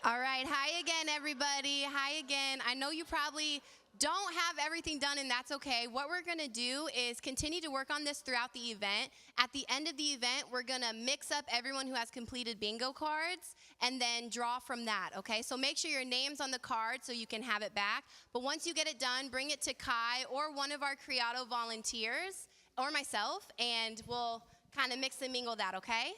All right, hi again, everybody. Hi again. I know you probably don't have everything done, and that's okay. What we're gonna do is continue to work on this throughout the event. At the end of the event, we're gonna mix up everyone who has completed bingo cards and then draw from that, okay? So make sure your name's on the card so you can have it back. But once you get it done, bring it to Kai or one of our Criado volunteers or myself, and we'll kind of mix and mingle that, okay?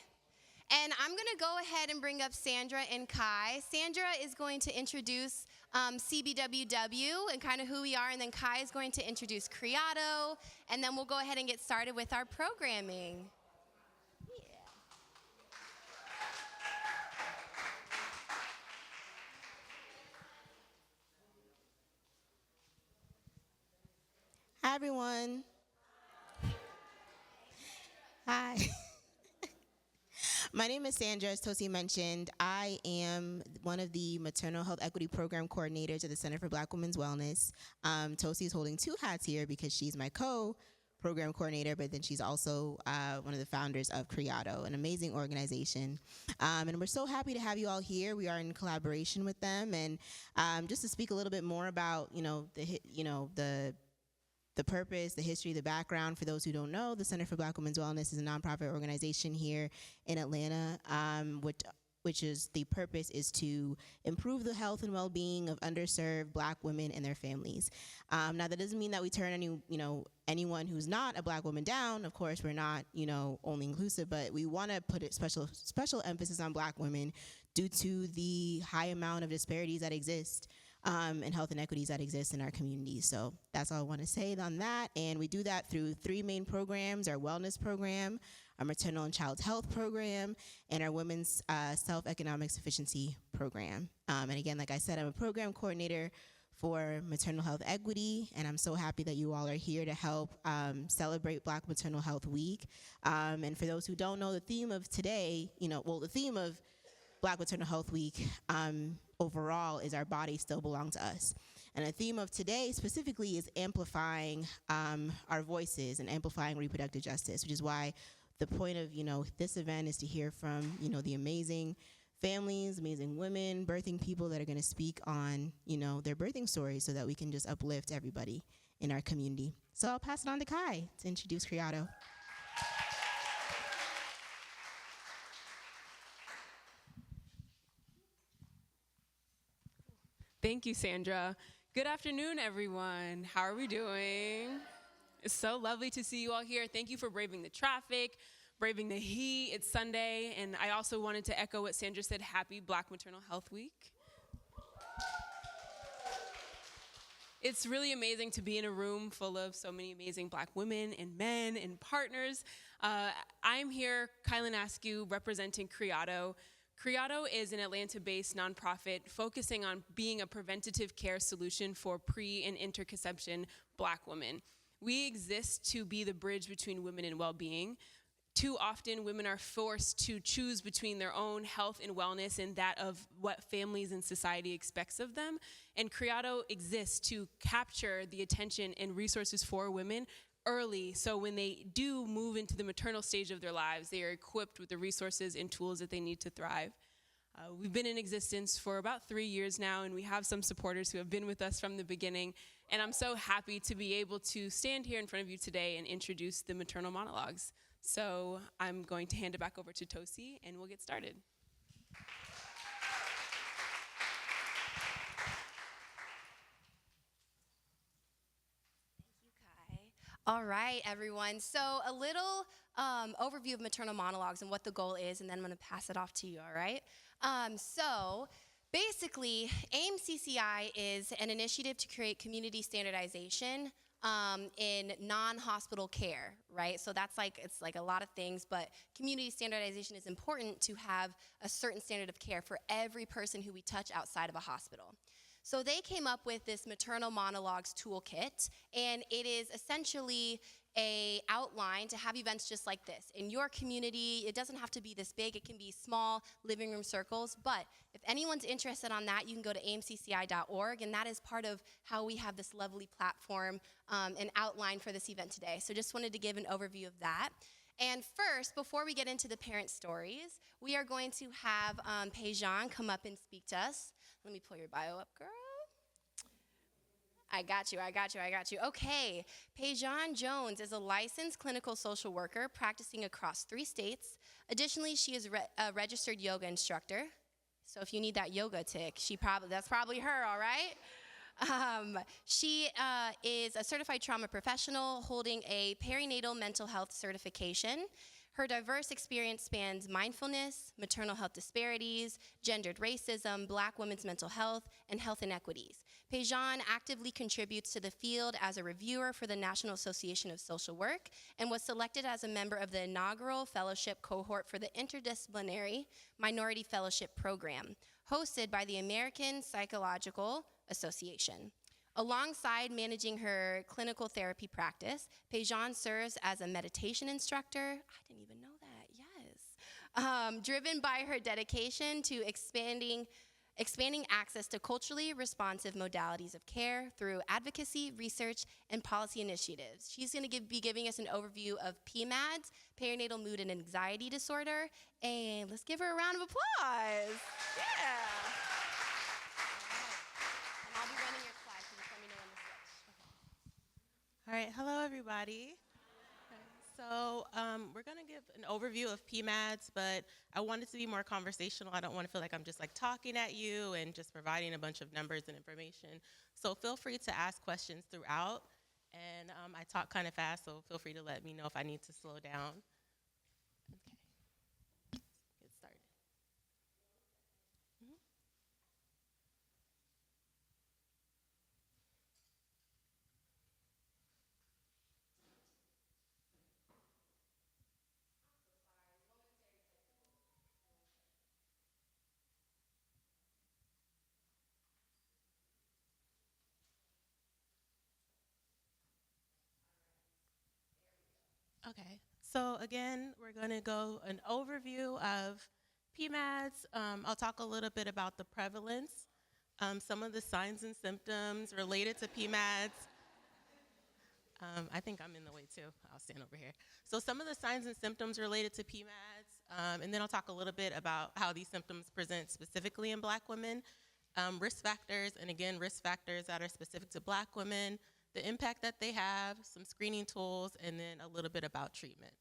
And I'm going to go ahead and bring up Sandra and Kai. Sandra is going to introduce CBWW and kind of who we are, and then Kai is going to introduce Criado, and then we'll go ahead and get started with our programming. Hi, everyone. Hi. My name is Sandra, as Tosi mentioned. I am one of the Maternal Health Equity Program Coordinators at the Center for Black Women's Wellness. Tosi is holding two hats here because she's my co-program coordinator, but then she's also one of the founders of Criado, an amazing organization. And we're so happy to have you all here. We are in collaboration with them. And just to speak a little bit more about, the purpose, the history, the background. For those who don't know, the Center for Black Women's Wellness is a nonprofit organization here in Atlanta, which is the purpose is to improve the health and well-being of underserved Black women and their families. Now, that doesn't mean that we turn anyone who's not a Black woman down. Of course, we're not only inclusive, but we want to put a special emphasis on Black women due to the high amount of disparities that exist. And health inequities that exist in our communities. So that's all I want to say on that. And we do that through three main programs: our wellness program, our maternal and child health program, and our women's self-economic sufficiency program. And again, like I said, I'm a program coordinator for Maternal Health Equity, and I'm so happy that you all are here to help celebrate Black Maternal Health Week. And for those who don't know, the theme of today, the theme of Black Maternal Health Week overall is Our Bodies Still Belong to Us. And the theme of today specifically is amplifying our voices and amplifying reproductive justice, which is why the point of this event is to hear from the amazing families, amazing women, birthing people that are going to speak on their birthing stories so that we can just uplift everybody in our community. So I'll pass it on to Kai to introduce Criado. Thank you, Sandra. Good afternoon, everyone. How are we doing? It's so lovely to see you all here. Thank you for braving the traffic, braving the heat. It's Sunday, and I also wanted to echo what Sandra said. Happy Black Maternal Health Week. It's really amazing to be in a room full of so many amazing Black women and men and partners. I'm here, Kylan Askew, representing Criado. Criado is an Atlanta-based nonprofit focusing on being a preventative care solution for pre- and interconception Black women. We exist to be the bridge between women and well-being. Too often, women are forced to choose between their own health and wellness and that of what families and society expects of them. And Criado exists to capture the attention and resources for women early, so when they do move into the maternal stage of their lives, they are equipped with the resources and tools that they need to thrive. We've been in existence for about 3 years now, and we have some supporters who have been with us from the beginning, and I'm so happy to be able to stand here in front of you today and introduce the maternal monologues. So I'm going to hand it back over to Tosi, and we'll get started. All right, everyone. So a little overview of maternal monologues and what the goal is, and then I'm going to pass it off to you, all right? So basically, AIM-CCI is an initiative to create community standardization in non-hospital care, right? So it's like a lot of things, but community standardization is important to have a certain standard of care for every person who we touch outside of a hospital. So they came up with this maternal monologues toolkit, and it is essentially a outline to have events just like this in your community. It doesn't have to be this big. It can be small living room circles. But if anyone's interested on that, you can go to aimcci.org, and that is part of how we have this lovely platform and outline for this event today. So just wanted to give an overview of that. And first, before we get into the parent stories, we are going to have Pejman come up and speak to us. Let me pull your bio up, girl. I got you. Okay, Pejman Jones is a licensed clinical social worker practicing across 3 states. Additionally, she is a registered yoga instructor. So if you need that yoga tick, that's probably her, all right? She is a certified trauma professional holding a perinatal mental health certification. Her diverse experience spans mindfulness, maternal health disparities, gendered racism, Black women's mental health, and health inequities. Pejman actively contributes to the field as a reviewer for the National Association of Social Work and was selected as a member of the inaugural fellowship cohort for the Interdisciplinary Minority Fellowship Program, hosted by the American Psychological Association. Alongside managing her clinical therapy practice, Pejman serves as a meditation instructor. I didn't even know that, yes. Driven by her dedication to expanding access to culturally responsive modalities of care through advocacy, research, and policy initiatives. She's going to be giving us an overview of PMADS, perinatal mood and anxiety disorder, and let's give her a round of applause. Yeah. And I'll be running your slides, so just let me know when to switch. All right, hello everybody. So we're gonna give an overview of PMADS, but I want it to be more conversational. I don't want to feel like I'm just like talking at you and just providing a bunch of numbers and information. So feel free to ask questions throughout. And I talk kind of fast, so feel free to let me know if I need to slow down. Okay, let's get started. Okay, so again, we're going to go an overview of PMADS. I'll talk a little bit about the prevalence, some of the signs and symptoms related to PMADS. I think I'm in the way too. I'll stand over here. So some of the signs and symptoms related to PMADS, and then I'll talk a little bit about how these symptoms present specifically in Black women, risk factors, and again, risk factors that are specific to Black women, the impact that they have, some screening tools, and then a little bit about treatment.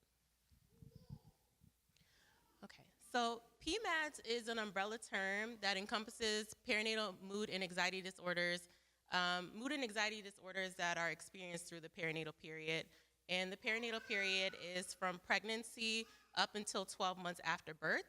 Okay, so PMADS is an umbrella term that encompasses perinatal mood and anxiety disorders, mood and anxiety disorders that are experienced through the perinatal period. And the perinatal period is from pregnancy up until 12 months after birth.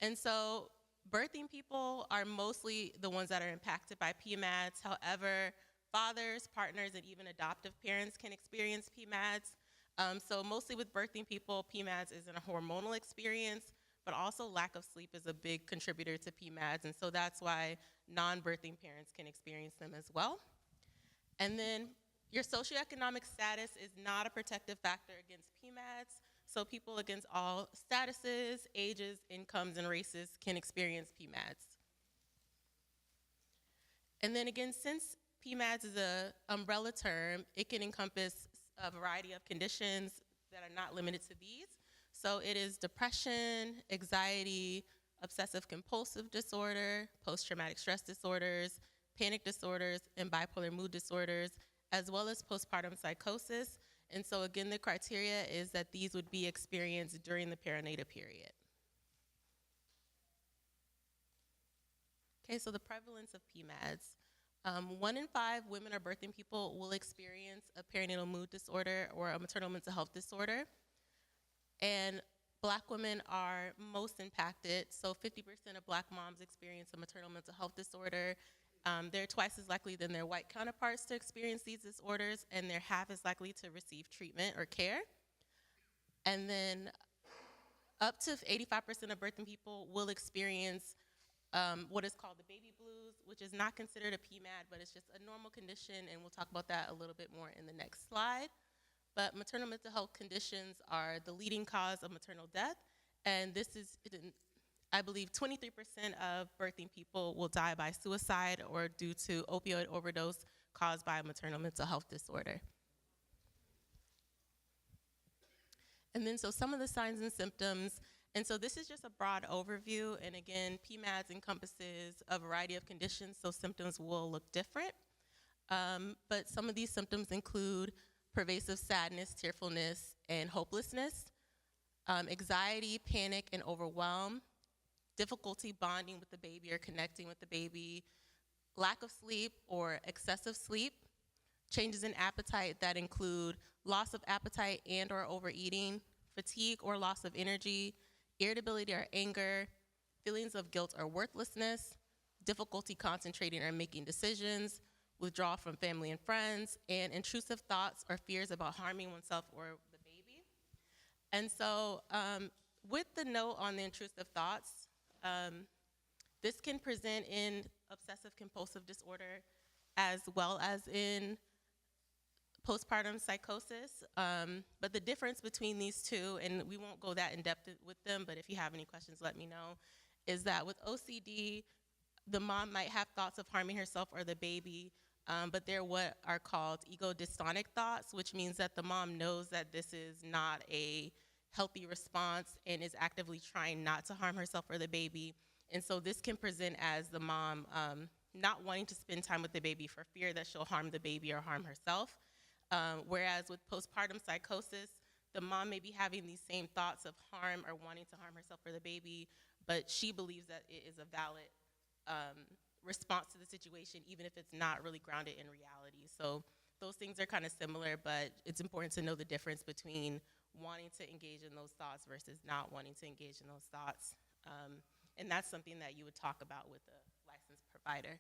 And so birthing people are mostly the ones that are impacted by PMADS. However, fathers, partners, and even adoptive parents can experience PMADS. So mostly with birthing people, PMADS isn't a hormonal experience, but also lack of sleep is a big contributor to PMADS, and so that's why non-birthing parents can experience them as well. And then your socioeconomic status is not a protective factor against PMADS, so people against all statuses, ages, incomes, and races can experience PMADS. And then again, since PMADS is an umbrella term, it can encompass a variety of conditions that are not limited to these. So it is depression, anxiety, obsessive compulsive disorder, post-traumatic stress disorders, panic disorders, and bipolar mood disorders, as well as postpartum psychosis. And so again, the criteria is that these would be experienced during the perinatal period. Okay, so the prevalence of PMADS. 1 in 5 women or birthing people will experience a perinatal mood disorder or a maternal mental health disorder. And Black women are most impacted. So 50% of Black moms experience a maternal mental health disorder. They're twice as likely than their white counterparts to experience these disorders, and they're half as likely to receive treatment or care. And then up to 85% of birthing people will experience what is called the baby blues, which is not considered a PMAD, but it's just a normal condition, and we'll talk about that a little bit more in the next slide. But maternal mental health conditions are the leading cause of maternal death, and this is, I believe, 23% of birthing people will die by suicide or due to opioid overdose caused by a maternal mental health disorder. And then so some of the signs and symptoms, and so this is just a broad overview, and again, PMADS encompasses a variety of conditions, so symptoms will look different. But some of these symptoms include pervasive sadness, tearfulness, and hopelessness, anxiety, panic, and overwhelm, difficulty bonding with the baby or connecting with the baby, lack of sleep or excessive sleep, changes in appetite that include loss of appetite and or overeating, fatigue or loss of energy, irritability or anger, feelings of guilt or worthlessness, difficulty concentrating or making decisions, withdrawal from family and friends, and intrusive thoughts or fears about harming oneself or the baby. And so with the note on the intrusive thoughts, this can present in obsessive compulsive disorder as well as in postpartum psychosis. But the difference between these two, and we won't go that in depth with them, but if you have any questions, let me know, is that with OCD, the mom might have thoughts of harming herself or the baby, but they're what are called ego dystonic thoughts, which means that the mom knows that this is not a healthy response and is actively trying not to harm herself or the baby. And so this can present as the mom not wanting to spend time with the baby for fear that she'll harm the baby or harm herself. Whereas with postpartum psychosis, the mom may be having these same thoughts of harm or wanting to harm herself or the baby, but she believes that it is a valid response to the situation, even if it's not really grounded in reality. So those things are kind of similar, but it's important to know the difference between wanting to engage in those thoughts versus not wanting to engage in those thoughts. And that's something that you would talk about with a licensed provider.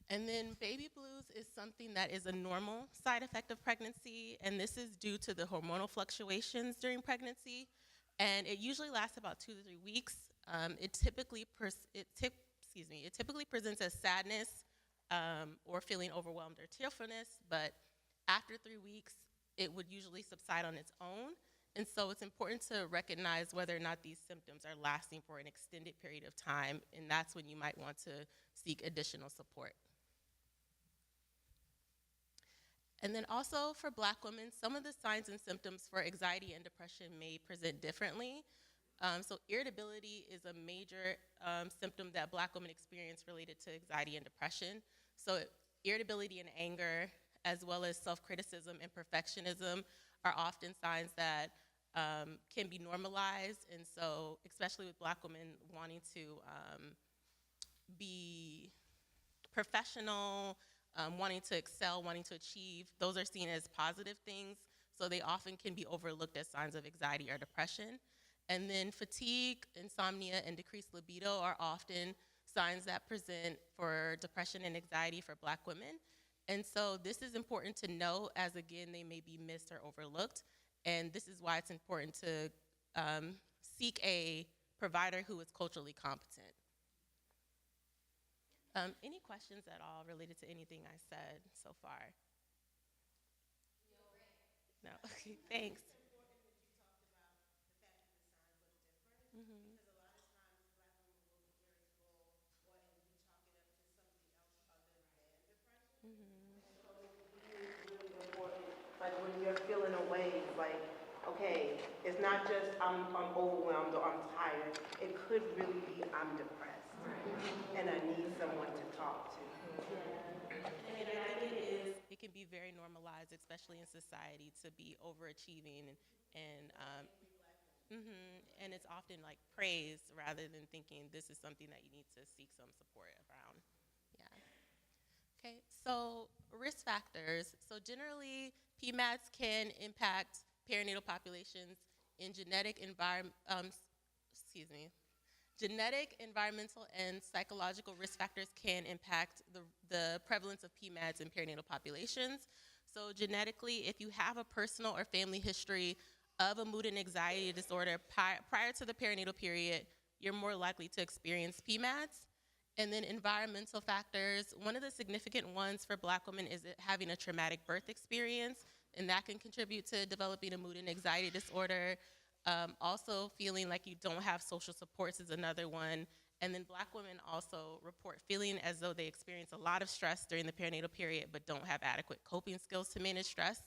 And then baby blues is something that is a normal side effect of pregnancy, and this is due to the hormonal fluctuations during pregnancy, and it usually lasts about 2 to 3 weeks. It typically presents as sadness or feeling overwhelmed or tearfulness, but after 3 weeks, it would usually subside on its own. And so it's important to recognize whether or not these symptoms are lasting for an extended period of time, and that's when you might want to seek additional support. And then also for Black women, some of the signs and symptoms for anxiety and depression may present differently. So irritability is a major symptom that Black women experience related to anxiety and depression. So irritability and anger, as well as self-criticism and perfectionism, are often signs that can be normalized. And so especially with Black women wanting to be professional, wanting to excel, wanting to achieve, those are seen as positive things. So they often can be overlooked as signs of anxiety or depression. And then fatigue, insomnia, and decreased libido are often signs that present for depression and anxiety for Black women. And so this is important to know, as again, they may be missed or overlooked. And this is why it's important to seek a provider who is culturally competent. Any questions at all related to anything I said so far? No? Okay, thanks. Like when you're feeling away, it's like, okay, it's not just I'm overwhelmed or I'm tired. It could really be I'm depressed, and I need someone to talk to. And I think it can be very normalized, especially in society, to be overachieving and it's often like praised rather than thinking this is something that you need to seek some support around. Yeah. Okay, so risk factors. So generally, PMADs can impact perinatal populations in genetic, environmental, and psychological risk factors can impact the prevalence of PMADs in perinatal populations. So genetically, if you have a personal or family history of a mood and anxiety disorder prior to the perinatal period, you're more likely to experience PMADs. And then environmental factors, one of the significant ones for Black women is having a traumatic birth experience, and that can contribute to developing a mood and anxiety disorder. Also feeling like you don't have social supports is another one. And then Black women also report feeling as though they experience a lot of stress during the perinatal period but don't have adequate coping skills to manage stress.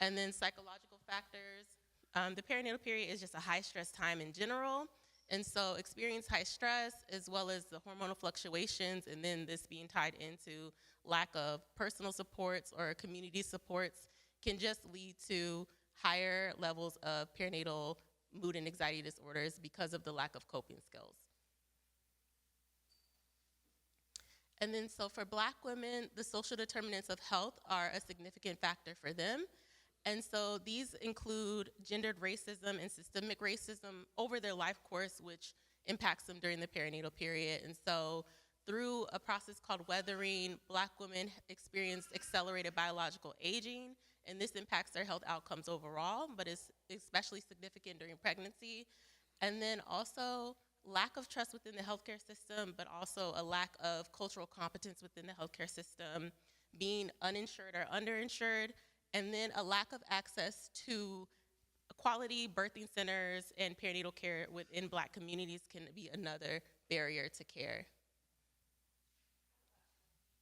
And then psychological factors, The perinatal period is just a high stress time in general. And so experience high stress as well as the hormonal fluctuations, and then this being tied into lack of personal supports or community supports can just lead to higher levels of perinatal mood and anxiety disorders because of the lack of coping skills. And then so for Black women, the social determinants of health are a significant factor for them. And so these include gendered racism and systemic racism over their life course, which impacts them during the perinatal period. And so through a process called weathering, Black women experience accelerated biological aging, and this impacts their health outcomes overall, but is especially significant during pregnancy. And then also lack of trust within the healthcare system, but also a lack of cultural competence within the healthcare system, being uninsured or underinsured, and then a lack of access to quality birthing centers and perinatal care within Black communities can be another barrier to care.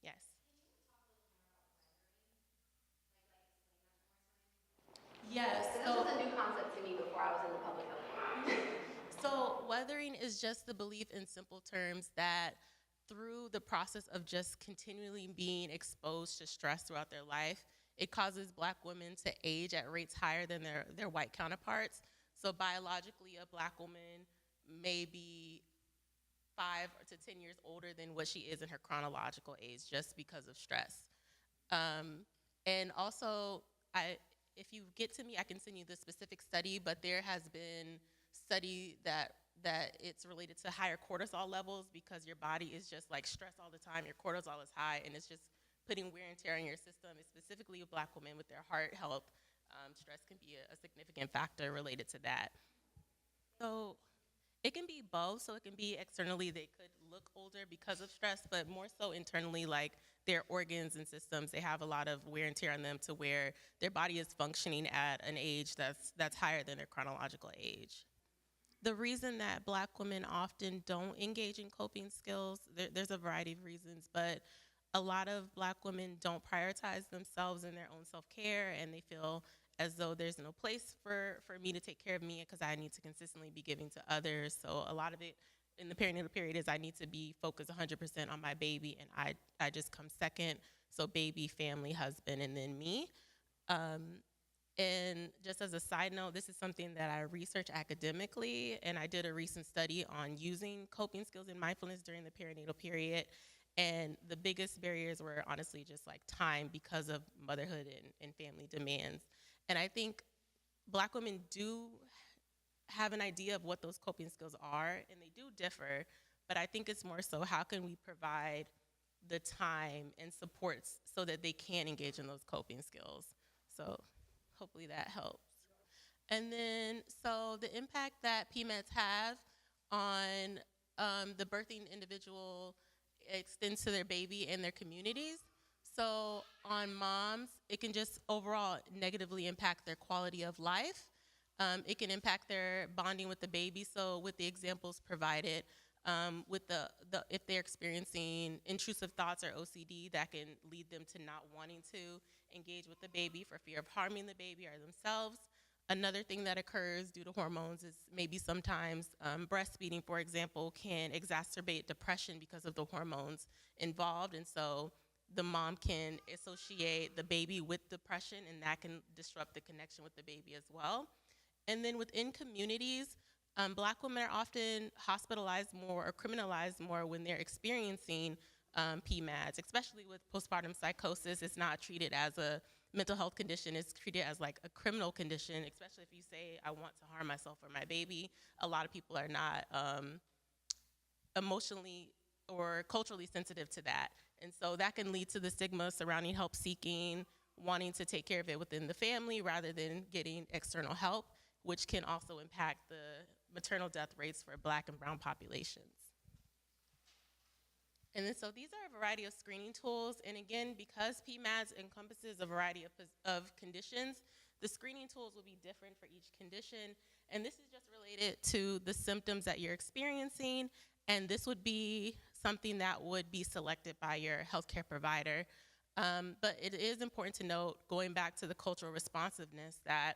Yes. Yes. This was a new concept to me before I was in the public health world. So weathering is just the belief in simple terms that through the process of just continually being exposed to stress throughout their life, it causes Black women to age at rates higher than their white counterparts. So biologically, a Black woman may be 5 to 10 years older than what she is in her chronological age just because of stress. And also, if you get to me, I can send you the specific study, but there has been study that it's related to higher cortisol levels because your body is just like stressed all the time. Your cortisol is high, and it's just putting wear and tear on your system, specifically with Black women with their heart health. Stress can be a significant factor related to that. So it can be both. So it can be externally they could look older because of stress, but more so internally, like their organs and systems, they have a lot of wear and tear on them to where their body is functioning at an age that's higher than their chronological age. The reason that Black women often don't engage in coping skills, there's a variety of reasons, but a lot of Black women don't prioritize themselves in their own self-care, and they feel as though there's no place for me to take care of me because I need to consistently be giving to others. So a lot of it in the perinatal period is I need to be focused 100% on my baby, and I just come second. So baby, family, husband, and then me. And just as a side note, this is something that I research academically, and I did a recent study on using coping skills and mindfulness during the perinatal period. And the biggest barriers were honestly just like time because of motherhood and family demands. And I think Black women do have an idea of what those coping skills are, and they do differ, but I think it's more so how can we provide the time and supports so that they can engage in those coping skills. So hopefully that helps. And then, so the impact that PMEDs have on the birthing individual extends to their baby and their communities. So on moms, it can just overall negatively impact their quality of life. It can impact their bonding with the baby. So with the examples provided, with if they're experiencing intrusive thoughts or OCD, that can lead them to not wanting to engage with the baby for fear of harming the baby or themselves. Another thing that occurs due to hormones is maybe sometimes breastfeeding, for example, can exacerbate depression because of the hormones involved. And so the mom can associate the baby with depression, and that can disrupt the connection with the baby as well. And then within communities, Black women are often hospitalized more or criminalized more when they're experiencing PMADs, especially with postpartum psychosis. It's not treated as a mental health condition. It's treated as like a criminal condition, especially if you say, I want to harm myself or my baby. A lot of people are not emotionally or culturally sensitive to that. And so that can lead to the stigma surrounding help seeking, wanting to take care of it within the family rather than getting external help, which can also impact the maternal death rates for Black and brown populations. And then, so these are a variety of screening tools. And again, because PMADs encompasses a variety of conditions, the screening tools will be different for each condition. And this is just related to the symptoms that you're experiencing. And this would be something that would be selected by your healthcare provider. But it is important to note, going back to the cultural responsiveness, that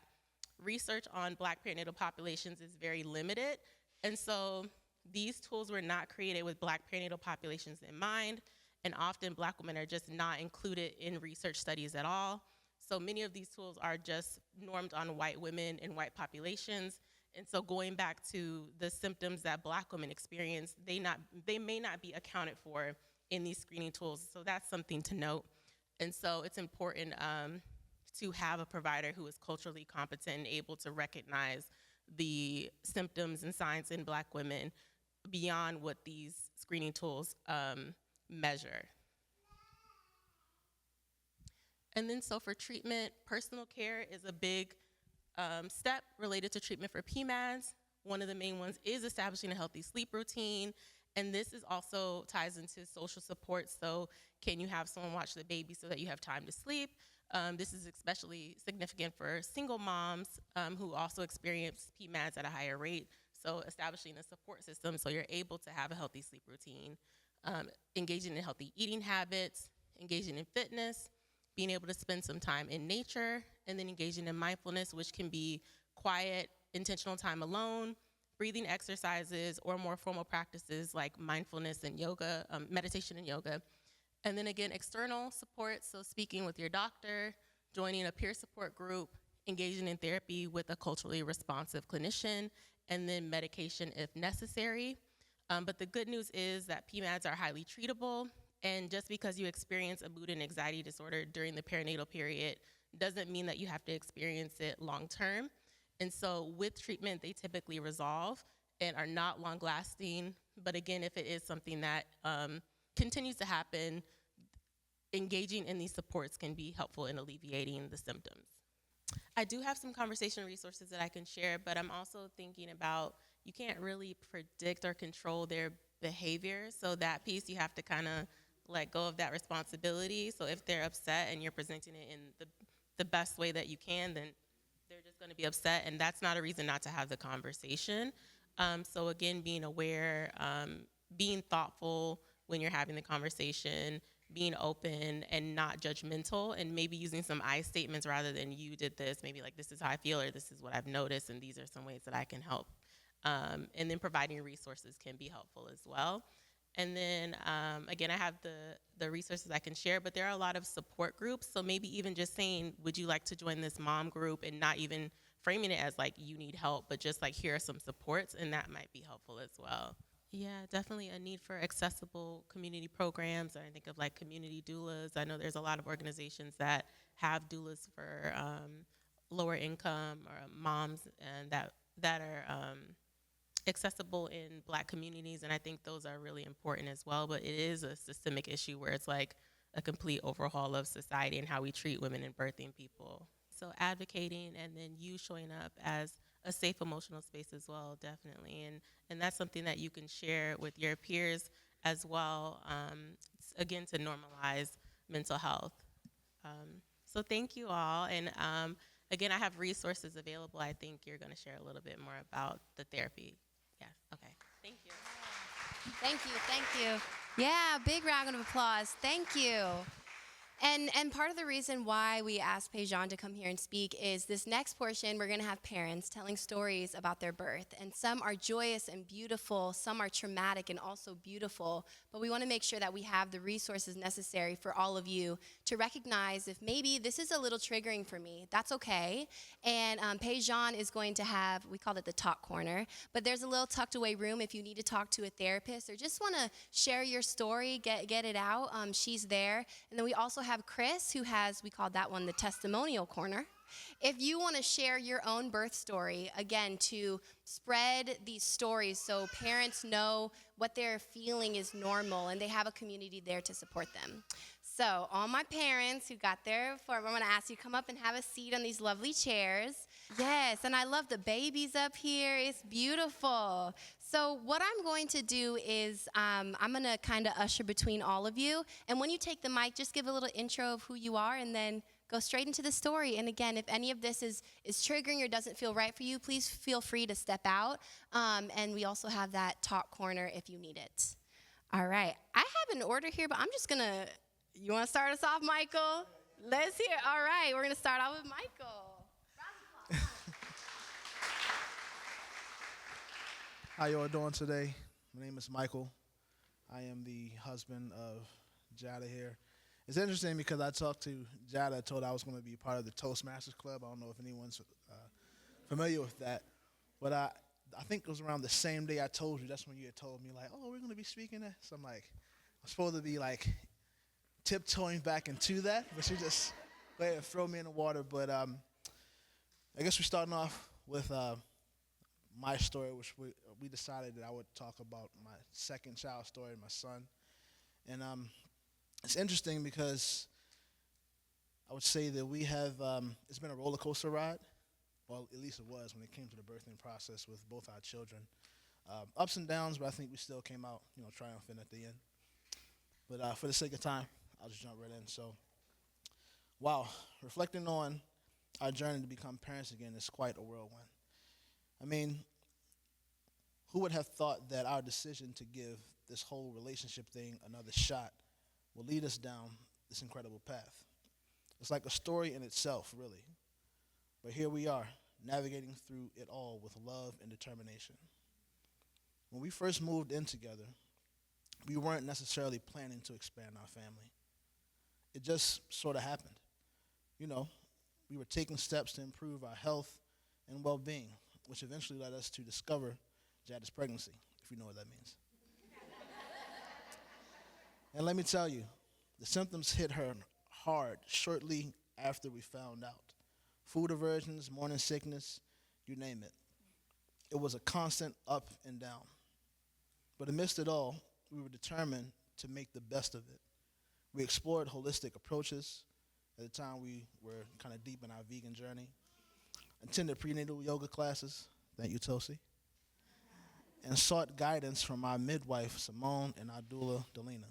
research on Black perinatal populations is very limited. And so these tools were not created with Black perinatal populations in mind. And often Black women are just not included in research studies at all. So many of these tools are just normed on white women and white populations. And so going back to the symptoms that Black women experience, they may not be accounted for in these screening tools. So that's something to note. And so it's important to have a provider who is culturally competent and able to recognize the symptoms and signs in Black women beyond what these screening tools measure. And then so for treatment, personal care is a big step related to treatment for PMADS. One of the main ones is establishing a healthy sleep routine. And this is also ties into social support. So can you have someone watch the baby so that you have time to sleep? This is especially significant for single moms who also experience PMADS at a higher rate. So establishing a support system so you're able to have a healthy sleep routine, engaging in healthy eating habits, engaging in fitness, being able to spend some time in nature, and then engaging in mindfulness, which can be quiet, intentional time alone, breathing exercises, or more formal practices like mindfulness and yoga, meditation and yoga. And then again, external support, so speaking with your doctor, joining a peer support group, engaging in therapy with a culturally responsive clinician, and then medication if necessary. But the good news is that PMADs are highly treatable, and just because you experience a mood and anxiety disorder during the perinatal period doesn't mean that you have to experience it long term. And so with treatment, they typically resolve and are not long lasting. But again, if it is something that continues to happen, engaging in these supports can be helpful in alleviating the symptoms. I do have some conversation resources that I can share, but I'm also thinking about you can't really predict or control their behavior. So that piece, you have to kind of let go of that responsibility. So if they're upset and you're presenting it in the best way that you can, then they're just going to be upset, and that's not a reason not to have the conversation. So again, being aware, being thoughtful when you're having the conversation, being open and not judgmental, and maybe using some I statements rather than you did this, maybe like this is how I feel or this is what I've noticed and these are some ways that I can help. And then providing resources can be helpful as well. And then again, I have the resources I can share, but there are a lot of support groups. So maybe even just saying, would you like to join this mom group, and not even framing it as like you need help, but just like here are some supports, and that might be helpful as well. Yeah, definitely a need for accessible community programs. I think of like community doulas. I know there's a lot of organizations that have doulas for lower income or moms, and that are accessible in Black communities, and I think those are really important as well. But it is a systemic issue where it's like a complete overhaul of society and how we treat women and birthing people. So advocating, and then you showing up as a safe emotional space as well, definitely. And that's something that you can share with your peers as well, again, to normalize mental health. So thank you all. And again, I have resources available. I think you're going to share a little bit more about the therapy. Yes, okay. Thank you. Thank you, thank you. Yeah, big round of applause. Thank you. And part of the reason why we asked Pejan to come here and speak is this next portion, we're going to have parents telling stories about their birth. And some are joyous and beautiful, some are traumatic and also beautiful. But we want to make sure that we have the resources necessary for all of you to recognize if maybe this is a little triggering for me. That's okay. And Pejan is going to have, we call it the talk corner, but there's a little tucked away room if you need to talk to a therapist or just want to share your story, get it out. She's there. And then we also have Chris, who has, we called that one the testimonial corner. If you want to share your own birth story, again, to spread these stories so parents know what they're feeling is normal and they have a community there to support them. So all my parents who got there before, I'm going to ask you to come up and have a seat on these lovely chairs. Yes, and I love the babies up here. It's beautiful. So what I'm going to do is I'm going to kind of usher between all of you. And when you take the mic, just give a little intro of who you are and then go straight into the story. And again, if any of this is triggering or doesn't feel right for you, please feel free to step out. And we also have that talk corner if you need it. All right. I have an order here, but I'm just going to, you want to start us off, Michael? Let's hear. All right. We're going to start off with Michael. How you all doing today? My name is Michael. I am the husband of Jada here. It's interesting because I talked to Jada, told I was going to be part of the Toastmasters Club. I don't know if anyone's familiar with that, but I think it was around the same day I told you. That's when you had told me like, "Oh, we're going to be speaking at." So I'm like, I'm supposed to be like tiptoeing back into that, but she just go ahead and throw me in the water. But I guess we're starting off with my story, which we decided that I would talk about my second child story, my son. And it's interesting because I would say that we have, it's been a roller coaster ride. Well, at least it was when it came to the birthing process with both our children. Ups and downs, but I think we still came out, triumphant at the end. But for the sake of time, I'll just jump right in. So, wow, reflecting on our journey to become parents again is quite a whirlwind. I mean, who would have thought that our decision to give this whole relationship thing another shot will lead us down this incredible path? It's like a story in itself, really. But here we are, navigating through it all with love and determination. When we first moved in together, we weren't necessarily planning to expand our family. It just sort of happened. We were taking steps to improve our health and well-being, which eventually led us to discover Jada's pregnancy, if you know what that means. And let me tell you, the symptoms hit her hard shortly after we found out. Food aversions, morning sickness, you name it. It was a constant up and down. But amidst it all, we were determined to make the best of it. We explored holistic approaches. At the time, we were kind of deep in our vegan journey. Attended prenatal yoga classes. Thank you, Tosi. And sought guidance from our midwife, Simone, and our doula, Delina.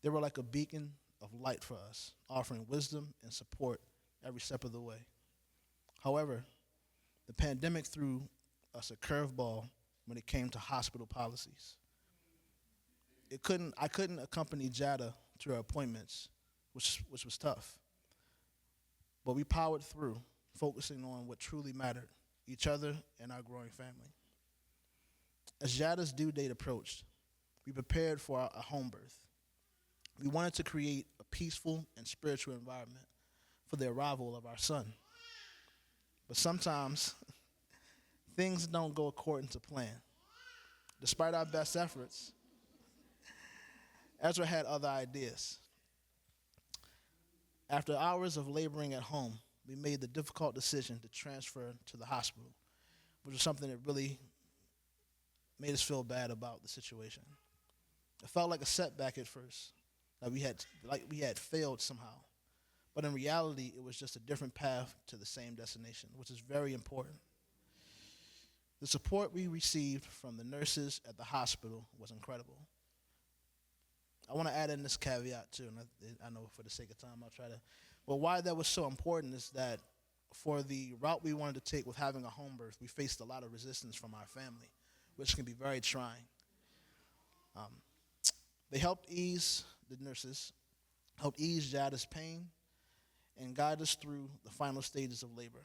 They were like a beacon of light for us, offering wisdom and support every step of the way. However, the pandemic threw us a curveball when it came to hospital policies. I couldn't accompany Jada to her appointments, which was tough. But we powered through, focusing on what truly mattered, each other and our growing family. As Jada's due date approached, we prepared for a home birth. We wanted to create a peaceful and spiritual environment for the arrival of our son. But sometimes, things don't go according to plan. Despite our best efforts, Ezra had other ideas. After hours of laboring at home, we made the difficult decision to transfer to the hospital, which was something that really made us feel bad about the situation. It felt like a setback at first, like we had failed somehow. But in reality, it was just a different path to the same destination, which is very important. The support we received from the nurses at the hospital was incredible. I want to add in this caveat too, and I know for the sake of time I'll try to. Well, why that was so important is that for the route we wanted to take with having a home birth, we faced a lot of resistance from our family, which can be very trying. The nurses helped ease Jada's pain and guide us through the final stages of labor.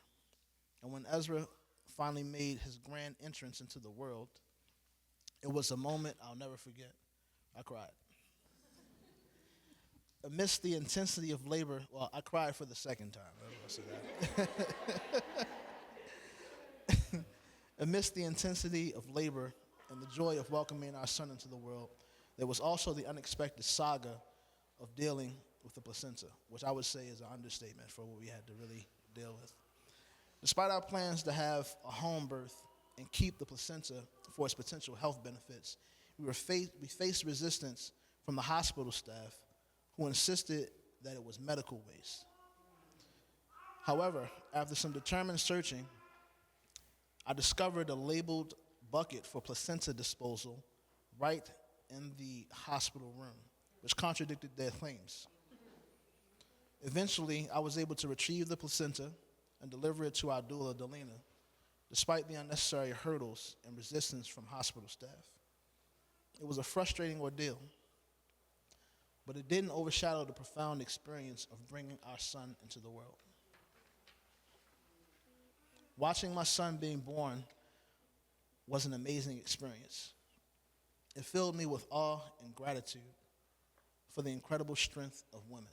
And when Ezra finally made his grand entrance into the world, it was a moment I'll never forget. I cried. Amidst the intensity of labor, well, I cried for the second time. I say that. Amidst the intensity of labor and the joy of welcoming our son into the world, there was also the unexpected saga of dealing with the placenta, which I would say is an understatement for what we had to really deal with. Despite our plans to have a home birth and keep the placenta for its potential health benefits, we faced resistance from the hospital staff who insisted that it was medical waste. However, after some determined searching, I discovered a labeled bucket for placenta disposal right in the hospital room, which contradicted their claims. Eventually, I was able to retrieve the placenta and deliver it to our doula, Delina, despite the unnecessary hurdles and resistance from hospital staff. It was a frustrating ordeal, but it didn't overshadow the profound experience of bringing our son into the world. Watching my son being born was an amazing experience. It filled me with awe and gratitude for the incredible strength of women.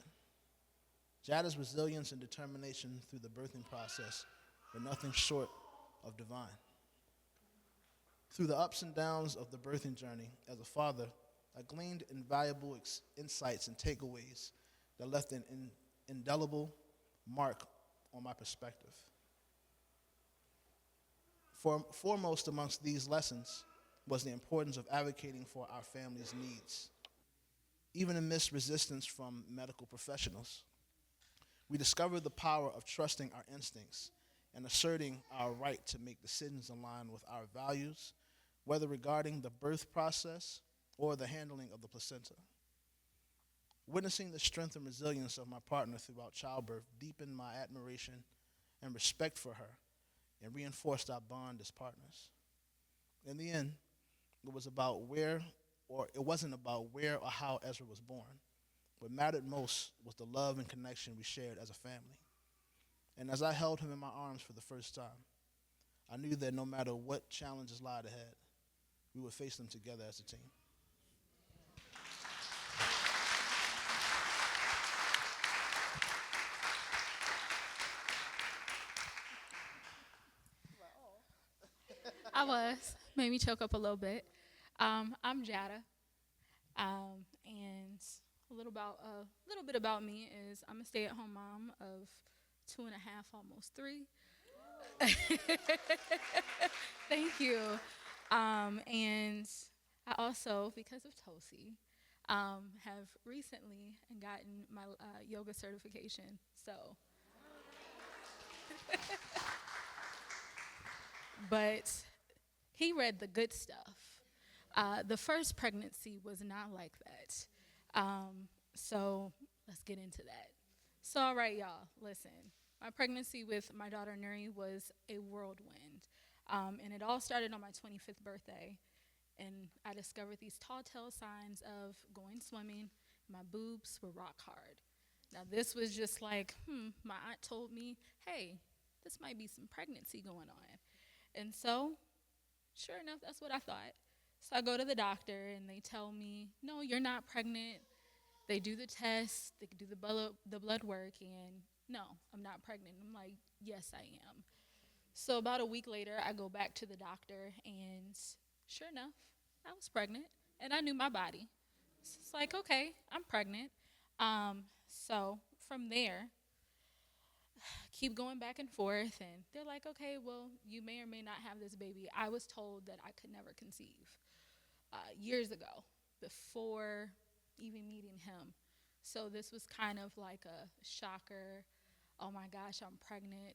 Jada's resilience and determination through the birthing process were nothing short of divine. Through the ups and downs of the birthing journey, as a father, I gleaned invaluable insights and takeaways that left an indelible mark on my perspective. Foremost amongst these lessons was the importance of advocating for our family's needs. Even amidst resistance from medical professionals, we discovered the power of trusting our instincts and asserting our right to make decisions aligned with our values, whether regarding the birth process or the handling of the placenta. Witnessing the strength and resilience of my partner throughout childbirth deepened my admiration and respect for her and reinforced our bond as partners. In the end, it wasn't about where or how Ezra was born. What mattered most was the love and connection we shared as a family. And as I held him in my arms for the first time, I knew that no matter what challenges lied ahead, we would face them together as a team. I was. Made me choke up a little bit. I'm Jada, and a little bit about me is I'm a stay-at-home mom of 2.5, almost 3. Thank you. And I also, because of Tosi, have recently gotten my yoga certification. So, but he read the good stuff. The first pregnancy was not like that. So let's get into that. So, all right, y'all, listen. My pregnancy with my daughter Nuri was a whirlwind. And it all started on my 25th birthday. And I discovered these tall tale signs of going swimming. My boobs were rock hard. Now, this was just like, my aunt told me, hey, this might be some pregnancy going on. And so, sure enough, that's what I thought. So I go to the doctor, and they tell me, no, you're not pregnant. They do the test, they do the blood work, and no, I'm not pregnant. I'm like, yes, I am. So about a week later, I go back to the doctor, and sure enough, I was pregnant, and I knew my body. So it's like, okay, I'm pregnant. So from there, keep going back and forth, and they're like, okay, well, you may or may not have this baby. I was told that I could never conceive years ago, before even meeting him. So this was kind of like a shocker. Oh my gosh, I'm pregnant.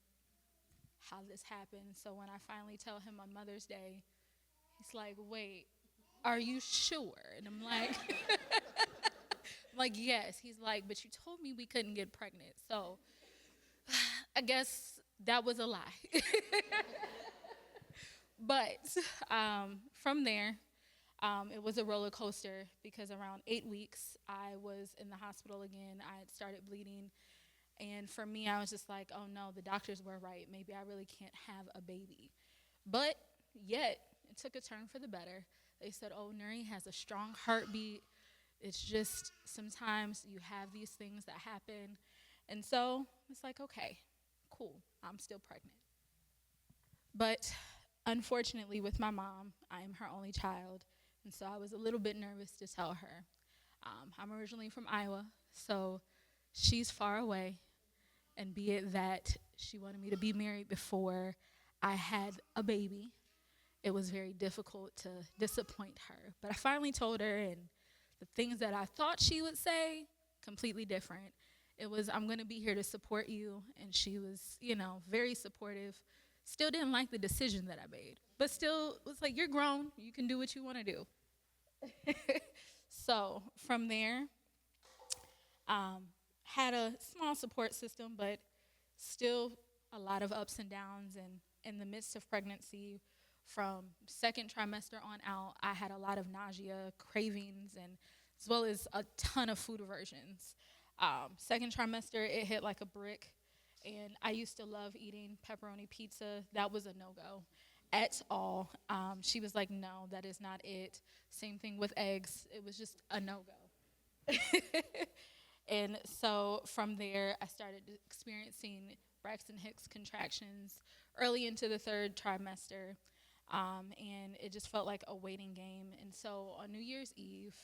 How this happened. So when I finally tell him on Mother's Day, he's like, wait, are you sure? And I'm like, yes. He's like, but you told me we couldn't get pregnant. So I guess that was a lie. But from there, it was a roller coaster because around 8 weeks, I was in the hospital again. I had started bleeding. And for me, I was just like, oh no, the doctors were right. Maybe I really can't have a baby. But yet, it took a turn for the better. They said, oh, Nuri has a strong heartbeat. It's just sometimes you have these things that happen. And so it's like, okay, cool, I'm still pregnant. But unfortunately, with my mom, I am her only child. And so I was a little bit nervous to tell her. I'm originally from Iowa, so she's far away. And be it that she wanted me to be married before I had a baby, it was very difficult to disappoint her. But I finally told her, and the things that I thought she would say, completely different. It was, I'm going to be here to support you. And she was, very supportive. Still didn't like the decision that I made, but still was like, you're grown. You can do what you want to do. So from there, had a small support system, but still a lot of ups and downs. And in the midst of pregnancy, from second trimester on out, I had a lot of nausea, cravings, and as well as a ton of food aversions. Second trimester, it hit like a brick. And I used to love eating pepperoni pizza. That was a no-go. at all. She was like, no, that is not it. Same thing with eggs. It was just a no-go. And so from there, I started experiencing Braxton Hicks contractions early into the third trimester. And it just felt like a waiting game. And so on New Year's Eve,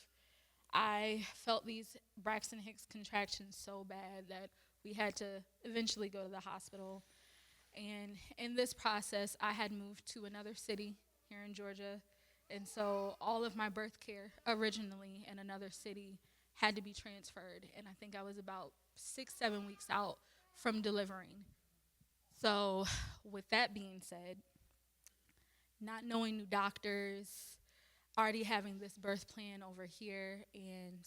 I felt these Braxton Hicks contractions so bad that we had to eventually go to the hospital. And in this process, I had moved to another city here in Georgia. And so all of my birth care originally in another city had to be transferred. And I think I was about 6-7 weeks out from delivering. So with that being said, not knowing new doctors, already having this birth plan over here, and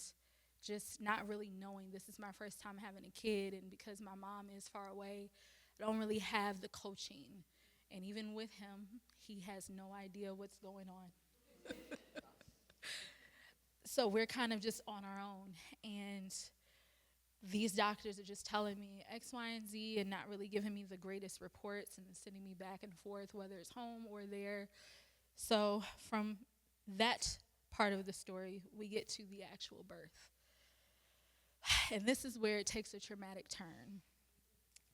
just not really knowing this is my first time having a kid, and because my mom is far away, I don't really have the coaching. And even with him, he has no idea what's going on. So we're kind of just on our own. And these doctors are just telling me X, Y, and Z and not really giving me the greatest reports and sending me back and forth, whether it's home or there. So from that part of the story, we get to the actual birth. And this is where it takes a traumatic turn.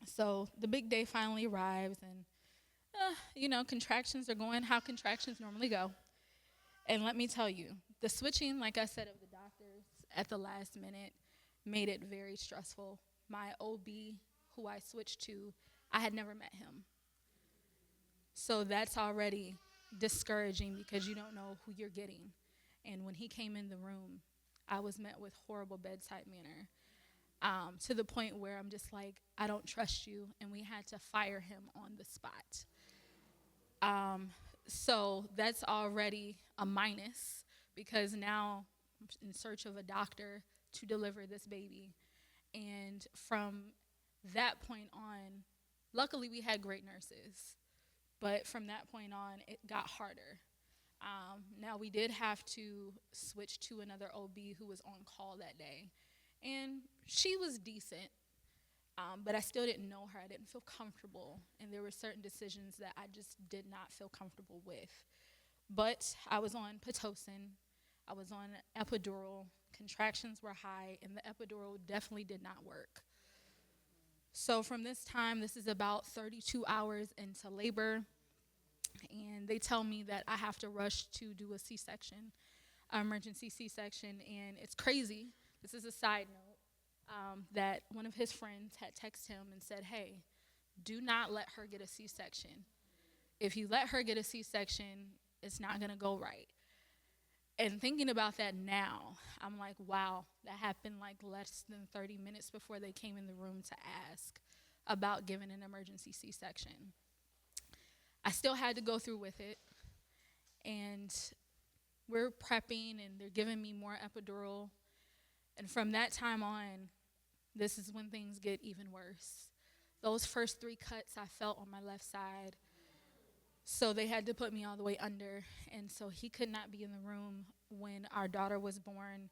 So the big day finally arrives, and, contractions are going how contractions normally go. And let me tell you, the switching, like I said, of the doctors at the last minute made it very stressful. My OB, who I switched to, I had never met him. So that's already discouraging because you don't know who you're getting. And when he came in the room, I was met with horrible bedside manner, to the point where I'm just like, I don't trust you, and we had to fire him on the spot. So that's already a minus because now I'm in search of a doctor to deliver this baby. And from that point on, luckily we had great nurses, but from that point on, it got harder. Now we did have to switch to another OB who was on call that day, and she was decent, but I still didn't know her. I didn't feel comfortable, and there were certain decisions that I just did not feel comfortable with. But I was on Pitocin, I was on epidural, contractions were high, and the epidural definitely did not work. So from this time, this is about 32 hours into labor, and they tell me that I have to rush to do a C-section, emergency C-section, and it's crazy. This is a side note, that one of his friends had texted him and said, hey, do not let her get a C-section. If you let her get a C-section, it's not gonna go right. And thinking about that now, I'm like, wow, that happened like less than 30 minutes before they came in the room to ask about giving an emergency C-section. I still had to go through with it, and we're prepping, and they're giving me more epidural. And from that time on, this is when things get even worse. Those first 3 cuts I felt on my left side, so they had to put me all the way under. And so he could not be in the room when our daughter was born.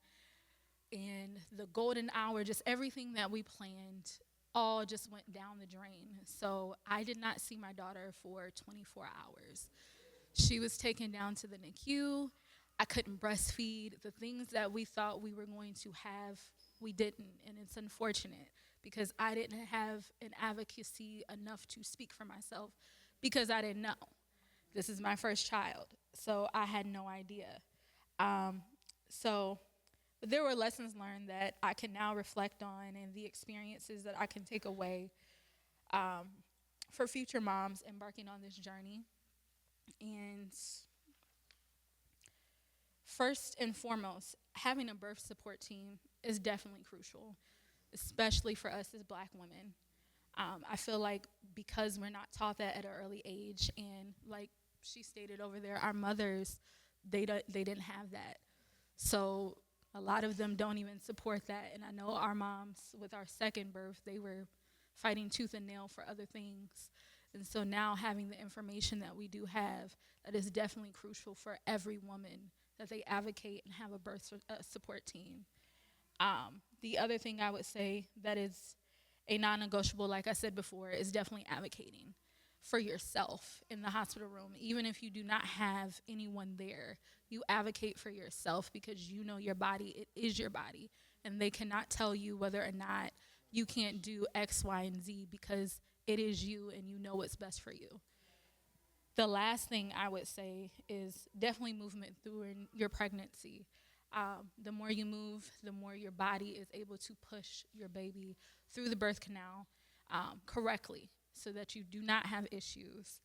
And the golden hour, just everything that we planned, all just went down the drain. So I did not see my daughter for 24 hours. She was taken down to the NICU. I couldn't breastfeed. The things that we thought we were going to have, we didn't. And it's unfortunate because I didn't have an advocacy enough to speak for myself because I didn't know. This is my first child, so I had no idea. But there were lessons learned that I can now reflect on, and the experiences that I can take away for future moms embarking on this journey. And first and foremost, having a birth support team is definitely crucial, especially for us as Black women. I feel like because we're not taught that at an early age, and like she stated over there, our mothers, they didn't have that. So a lot of them don't even support that. And I know our moms, with our second birth, they were fighting tooth and nail for other things. And so now having the information that we do have, that is definitely crucial for every woman, that they advocate and have a birth support team. The other thing I would say that is a non-negotiable, like I said before, is definitely advocating. for yourself in the hospital room. Even if you do not have anyone there, you advocate for yourself because you know your body, it is your body. And they cannot tell you whether or not you can't do X, Y, and Z because it is you and you know what's best for you. The last thing I would say is definitely movement during your pregnancy. The more you move, the more your body is able to push your baby through the birth canal correctly so that you do not have issues.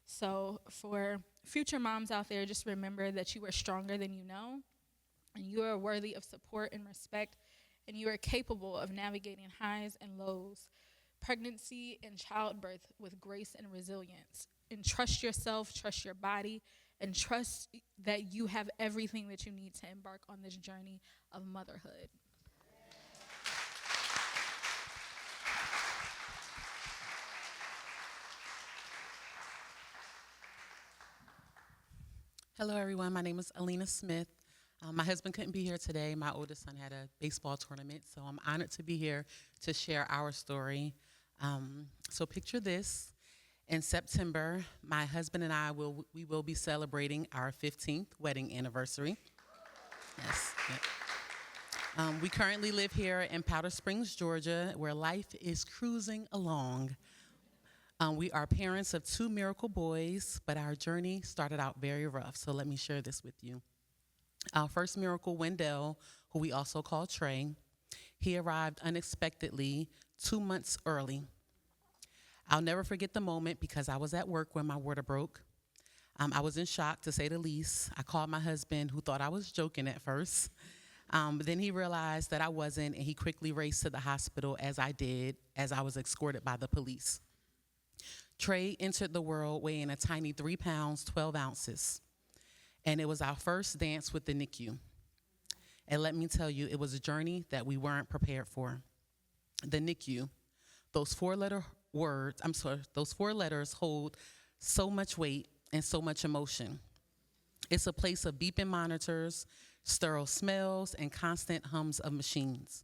So for future moms out there, just remember that you are stronger than you know, and you are worthy of support and respect, and you are capable of navigating highs and lows, pregnancy and childbirth with grace and resilience. And trust yourself, trust your body, and trust that you have everything that you need to embark on this journey of motherhood. Hello, everyone. My name is Alina Smith. My husband couldn't be here today. My oldest son had a baseball tournament, so I'm honored to be here to share our story. So picture this. In September, my husband and I will be celebrating our 15th wedding anniversary. Yes. Yeah. We currently live here in Powder Springs, Georgia, where life is cruising along. We are parents of 2 miracle boys, but our journey started out very rough, so let me share this with you. Our first miracle, Wendell, who we also call Trey, he arrived unexpectedly 2 months early. I'll never forget the moment because I was at work when my water broke. I was in shock, to say the least. I called my husband, who thought I was joking at first. But then he realized that I wasn't, and he quickly raced to the hospital, as I did, as I was escorted by the police. Trey entered the world weighing a tiny 3 pounds, 12 ounces. And it was our first dance with the NICU. And let me tell you, it was a journey that we weren't prepared for. The NICU, those 4 letters hold so much weight and so much emotion. It's a place of beeping monitors, sterile smells, and constant hums of machines.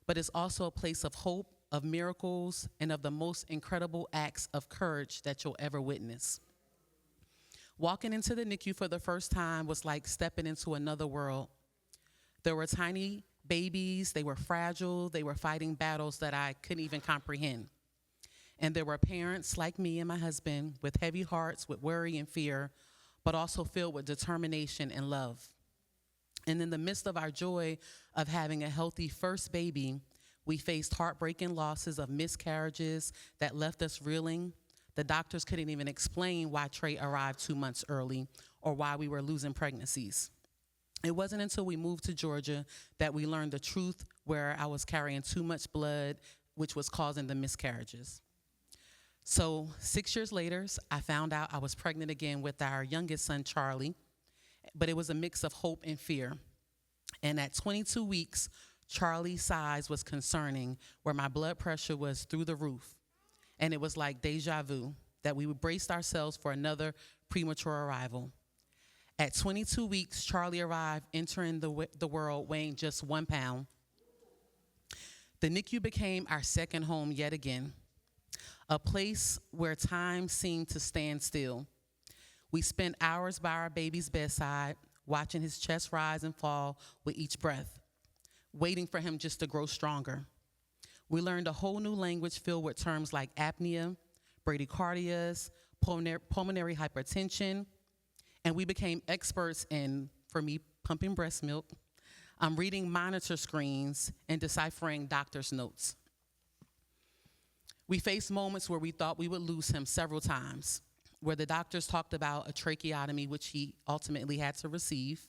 But it's also a place of hope, of miracles, and of the most incredible acts of courage that you'll ever witness. Walking into the NICU for the first time was like stepping into another world. There were tiny babies, they were fragile, they were fighting battles that I couldn't even comprehend. And there were parents like me and my husband with heavy hearts, with worry and fear, but also filled with determination and love. And in the midst of our joy of having a healthy first baby, we faced heartbreaking losses of miscarriages that left us reeling. The doctors couldn't even explain why Trey arrived 2 months early or why we were losing pregnancies. It wasn't until we moved to Georgia that we learned the truth, where I was carrying too much blood, which was causing the miscarriages. So 6 years later, I found out I was pregnant again with our youngest son, Charlie, but it was a mix of hope and fear. And at 22 weeks, Charlie's size was concerning, where my blood pressure was through the roof. And it was like deja vu, that we braced ourselves for another premature arrival. At 22 weeks, Charlie arrived, entering the world weighing just 1 pound. The NICU became our second home yet again, a place where time seemed to stand still. We spent hours by our baby's bedside, watching his chest rise and fall with each breath, waiting for him just to grow stronger. We learned a whole new language filled with terms like apnea, bradycardias, pulmonary hypertension, and we became experts in, for me, pumping breast milk, reading monitor screens, and deciphering doctor's notes. We faced moments where we thought we would lose him several times, where the doctors talked about a tracheotomy, which he ultimately had to receive.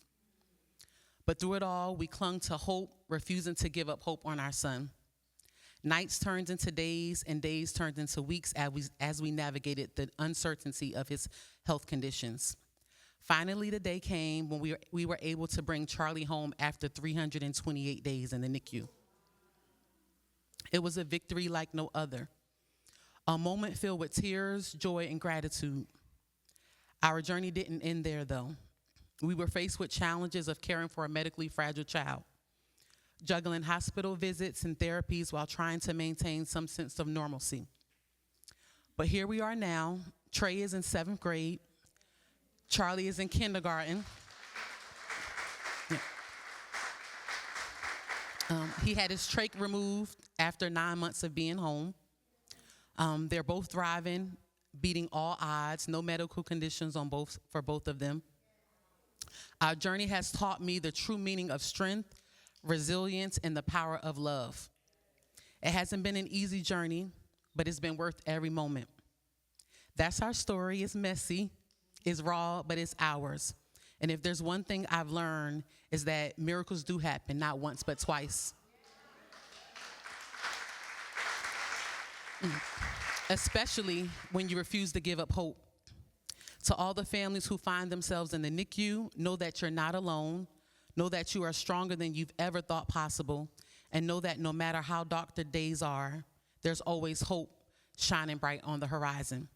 But through it all, we clung to hope, refusing to give up hope on our son. Nights turned into days, and days turned into weeks as we navigated the uncertainty of his health conditions. Finally, the day came when we were able to bring Charlie home after 328 days in the NICU. It was a victory like no other, a moment filled with tears, joy, and gratitude. Our journey didn't end there, though. We were faced with challenges of caring for a medically fragile child, juggling hospital visits and therapies while trying to maintain some sense of normalcy. But here we are now. Trey is in 7th grade. Charlie is in kindergarten. Yeah. He had his trach removed after 9 months of being home. They're both thriving, beating all odds, no medical conditions for both of them. Our journey has taught me the true meaning of strength, resilience, and the power of love. It hasn't been an easy journey, but it's been worth every moment. That's our story. It's messy, it's raw, but it's ours. And if there's one thing I've learned is that miracles do happen, not once, but twice. Especially when you refuse to give up hope. To all the families who find themselves in the NICU, know that you're not alone. Know that you are stronger than you've ever thought possible. And know that no matter how dark the days are, there's always hope shining bright on the horizon.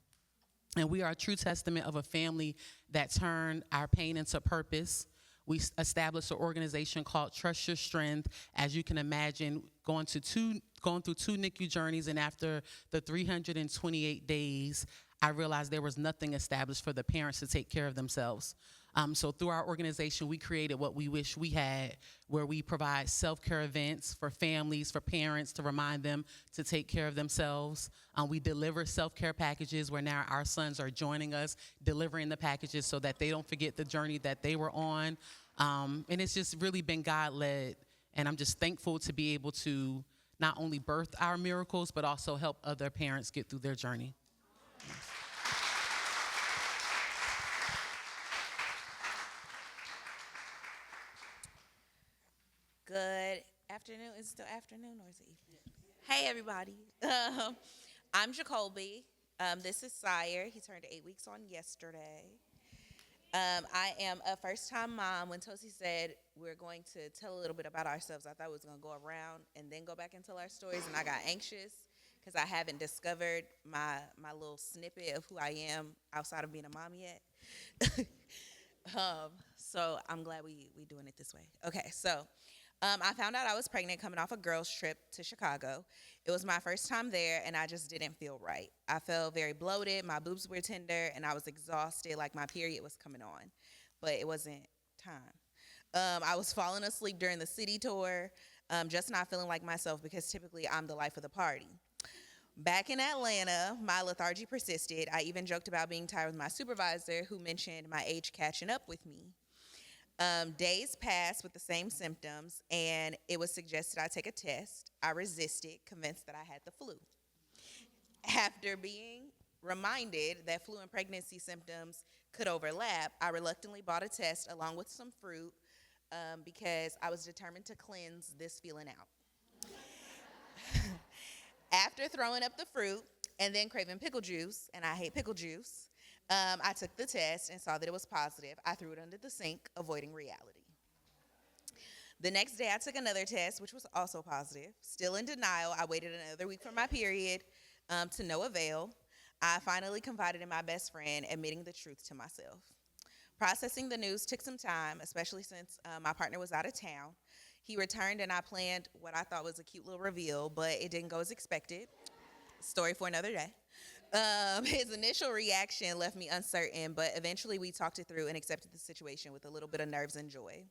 And we are a true testament of a family that turned our pain into purpose. We established an organization called Trust Your Strength. As you can imagine, going through two NICU journeys, and after the 328 days, I realized there was nothing established for the parents to take care of themselves. So through our organization, we created what we wish we had, where we provide self-care events for families, for parents, to remind them to take care of themselves. We deliver self-care packages where now our sons are joining us, delivering the packages so that they don't forget the journey that they were on. And it's just really been God-led. And I'm just thankful to be able to not only birth our miracles, but also help other parents get through their journey. Good afternoon. Is it still afternoon or is it evening? Hey, everybody. I'm Jacoby. This is Sire. He turned 8 weeks on yesterday. I am a first-time mom. When Tosi said we're going to tell a little bit about ourselves, I thought we was going to go around and then go back and tell our stories, and I got anxious because I haven't discovered my little snippet of who I am outside of being a mom yet. So I'm glad we doing it this way. Okay, so I found out I was pregnant coming off a girls' trip to Chicago. It was my first time there, and I just didn't feel right. I felt very bloated, my boobs were tender, and I was exhausted, like my period was coming on, but it wasn't time. I was falling asleep during the city tour, just not feeling like myself because typically I'm the life of the party. Back in Atlanta, my lethargy persisted. I even joked about being tired with my supervisor, who mentioned my age catching up with me. Days passed with the same symptoms, and it was suggested I take a test. I resisted, convinced that I had the flu. After being reminded that flu and pregnancy symptoms could overlap, I reluctantly bought a test along with some fruit because I was determined to cleanse this feeling out. After throwing up the fruit and then craving pickle juice, and I hate pickle juice, I took the test and saw that it was positive. I threw it under the sink, avoiding reality. The next day, I took another test, which was also positive. Still in denial, I waited another week for my period, to no avail. I finally confided in my best friend, admitting the truth to myself. Processing the news took some time, especially since my partner was out of town. He returned, and I planned what I thought was a cute little reveal, but it didn't go as expected. Story for another day. His initial reaction left me uncertain, but eventually we talked it through and accepted the situation with a little bit of nerves and joy.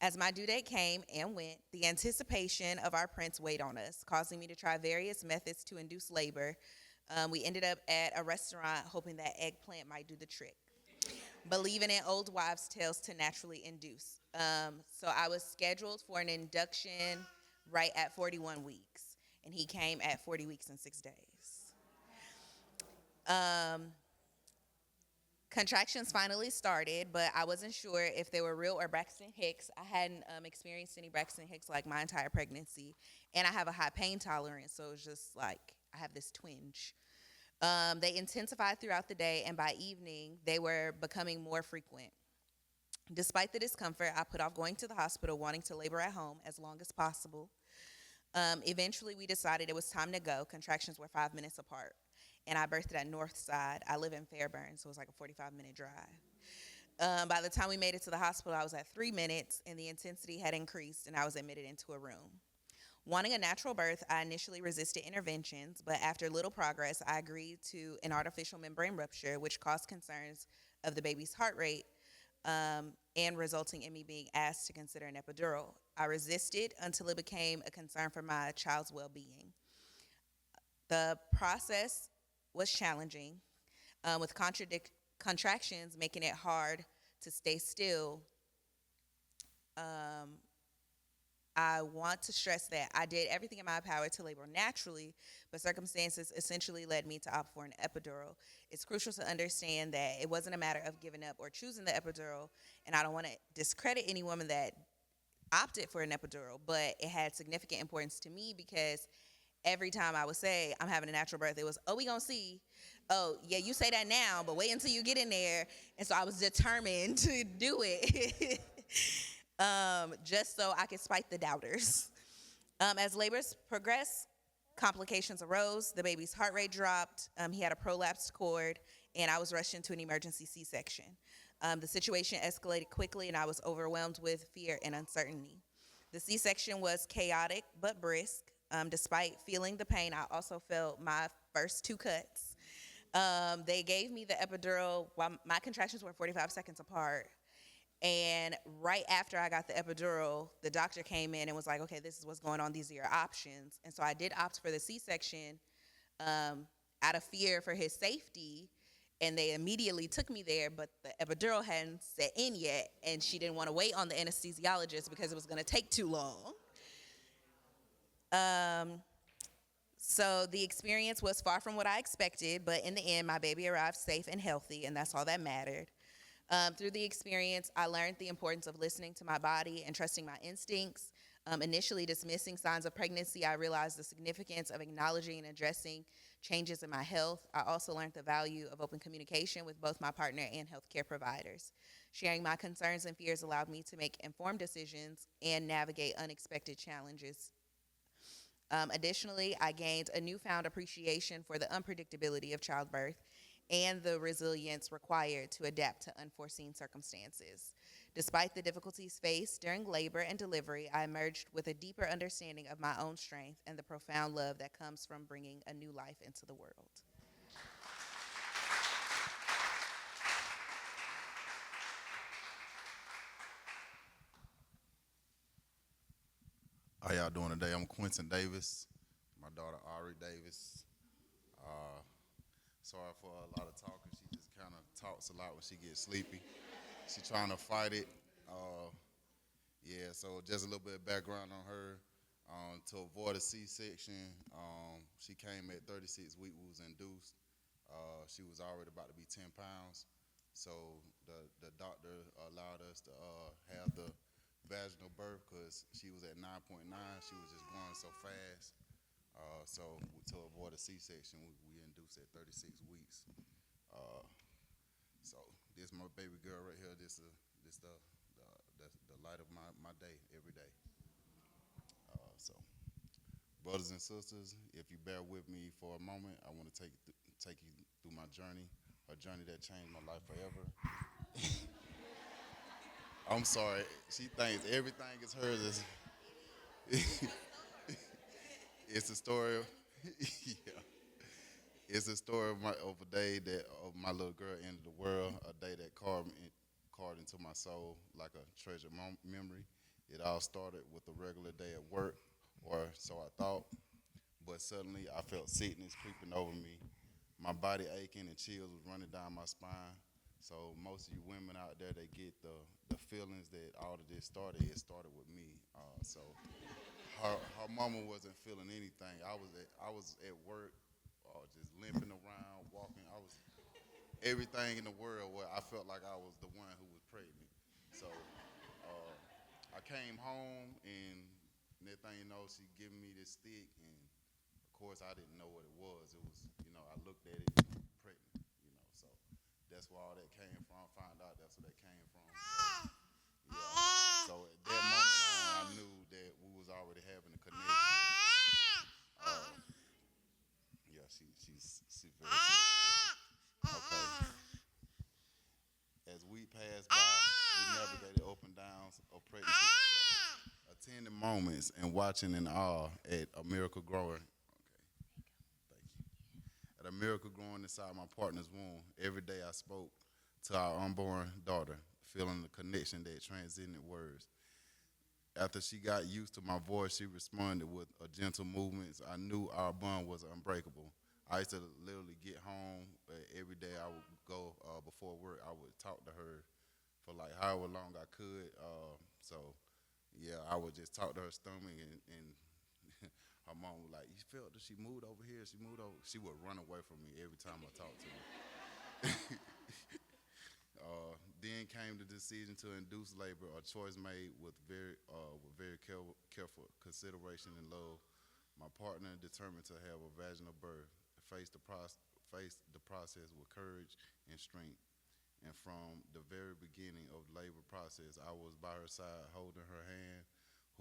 As my due date came and went, the anticipation of our prince weighed on us, causing me to try various methods to induce labor. We ended up at a restaurant hoping that eggplant might do the trick, believing in old wives' tales to naturally induce. So I was scheduled for an induction right at 41 weeks, and he came at 40 weeks and 6 days. Contractions finally started, but I wasn't sure if they were real or Braxton Hicks. I hadn't experienced any Braxton Hicks like my entire pregnancy, and I have a high pain tolerance, so it's just like I have this twinge. They intensified throughout the day, and by evening, they were becoming more frequent. Despite the discomfort, I put off going to the hospital, wanting to labor at home as long as possible. Eventually, we decided it was time to go. Contractions were 5 minutes apart, and I birthed at Northside. I live in Fairburn, so it was like a 45-minute drive. By the time we made it to the hospital, I was at 3 minutes, and the intensity had increased, and I was admitted into a room. Wanting a natural birth, I initially resisted interventions, but after little progress, I agreed to an artificial membrane rupture, which caused concerns of the baby's heart rate and resulting in me being asked to consider an epidural. I resisted until it became a concern for my child's well being. The process was challenging, with contractions making it hard to stay still. Um, I want to stress that I did everything in my power to labor naturally, but circumstances essentially led me to opt for an epidural. It's crucial to understand that it wasn't a matter of giving up or choosing the epidural, and I don't want to discredit any woman that opted for an epidural, but it had significant importance to me because every time I would say I'm having a natural birth, it was, oh, we gonna see. Oh, yeah, you say that now, but wait until you get in there. And so I was determined to do it. Just so I could spite the doubters. As labors progressed, complications arose. The baby's heart rate dropped. He had a prolapsed cord, and I was rushed into an emergency C-section. The situation escalated quickly, and I was overwhelmed with fear and uncertainty. The C-section was chaotic but brisk. Despite feeling the pain, I also felt my first 2 cuts. They gave me the epidural while my contractions were 45 seconds apart. And right after I got the epidural, the doctor came in and was like, okay, this is what's going on. These are your options. And so I did opt for the C-section out of fear for his safety. And they immediately took me there, but the epidural hadn't set in yet. And she didn't want to wait on the anesthesiologist because it was going to take too long. So the experience was far from what I expected, but in the end, my baby arrived safe and healthy, and that's all that mattered. Through the experience, I learned the importance of listening to my body and trusting my instincts. Initially dismissing signs of pregnancy, I realized the significance of acknowledging and addressing changes in my health. I also learned the value of open communication with both my partner and healthcare providers. Sharing my concerns and fears allowed me to make informed decisions and navigate unexpected challenges. Additionally, I gained a newfound appreciation for the unpredictability of childbirth and the resilience required to adapt to unforeseen circumstances. Despite the difficulties faced during labor and delivery, I emerged with a deeper understanding of my own strength and the profound love that comes from bringing a new life into the world. How y'all doing today? I'm Quentin Davis, my daughter Ari Davis. Sorry for a lot of talking. She just kind of talks a lot when she gets sleepy. She's trying to fight it. So just a little bit of background on her. To avoid a C-section, she came at 36 weeks, was induced. She was already about to be 10 pounds. So the doctor allowed us to have the vaginal birth because she was at 9.9. She was just growing so fast. So to avoid a C-section, we induced at 36 weeks. So this my baby girl right here. This the light of my day every day. So brothers and sisters, if you bear with me for a moment, I want to take you through my journey, a journey that changed my life forever. I'm sorry. She thinks everything is hers. It's a story. Yeah. It's a story of a day that my little girl entered the world, a day that carved into my soul like a treasured memory. It all started with a regular day at work, or so I thought, but suddenly I felt sickness creeping over me. My body aching and chills was running down my spine. So most of you women out there, they get the feelings that all of this started. It started with me. So her mama wasn't feeling anything. I was at work, just limping around, walking. I was everything in the world where I felt like I was the one who was pregnant. So I came home, and next thing you know, she giving me this stick, and of course I didn't know what it was. It was, I looked at it, pregnant, so that's where all that came from. Found out that's where that came from. So, yeah. So at that moment I knew that we was already having a connection. She's very sick. Okay. As we passed by, we navigated up and downs of pregnancy together. Attending moments and watching in awe at a miracle growing. Thank you. At a miracle growing inside my partner's womb, every day I spoke to our unborn daughter, feeling the connection that transcended words. After she got used to my voice, she responded with a gentle movements. I knew our bond was unbreakable. I used to literally get home every day. I would go before work. I would talk to her for like however long I could. Yeah, I would just talk to her stomach, and her mom would like, "You felt that she moved over here? She moved over." She would run away from me every time I talked to her. Then came the decision to induce labor, a choice made with very careful consideration and love. My partner, determined to have a vaginal birth, faced the process with courage and strength. And from the very beginning of the labor process, I was by her side, holding her hand,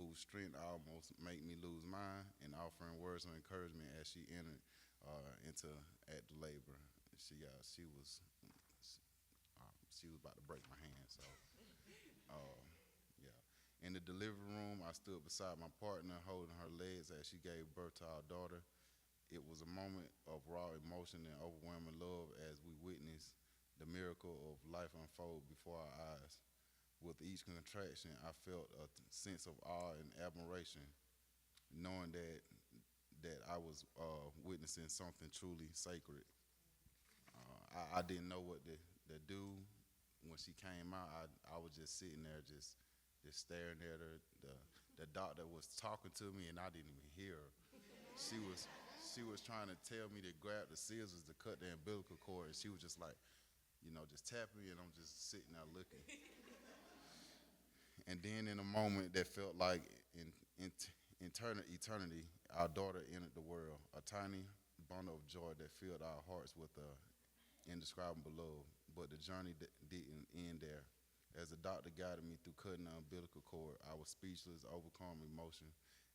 whose strength almost made me lose mine, and offering words of encouragement as she entered into at the labor. She was about to break my hand. So, yeah. In the delivery room, I stood beside my partner, holding her legs as she gave birth to our daughter. It was a moment of raw emotion and overwhelming love as we witnessed the miracle of life unfold before our eyes. With each contraction, I felt a sense of awe and admiration, knowing that I was witnessing something truly sacred. I didn't know what to do when she came out. I was just sitting there, just staring at her. The doctor was talking to me, and I didn't even hear her. She was trying to tell me to grab the scissors to cut the umbilical cord, and she was just like, just tapping me, and I'm just sitting there looking. And then in a moment that felt like eternity, our daughter entered the world, a tiny bundle of joy that filled our hearts with indescribable love. But the journey didn't end there. As the doctor guided me through cutting the umbilical cord, I was speechless, overcome emotion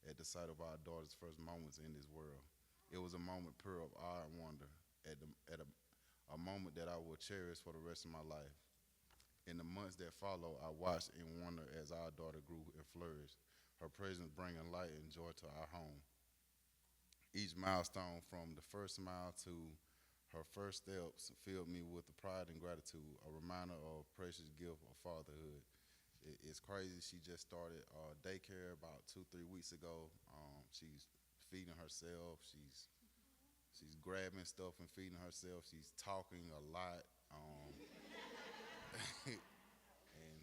at the sight of our daughter's first moments in this world. It was a moment pure of awe and wonder, a moment that I will cherish for the rest of my life. In the months that followed, I watched in wonder as our daughter grew and flourished, her presence bringing light and joy to our home. Each milestone, from the first smile to her first steps, filled me with the pride and gratitude, a reminder of a precious gift of fatherhood. It's crazy. She just started daycare about 2-3 weeks ago. She's feeding herself. She's grabbing stuff and feeding herself. She's talking a lot. And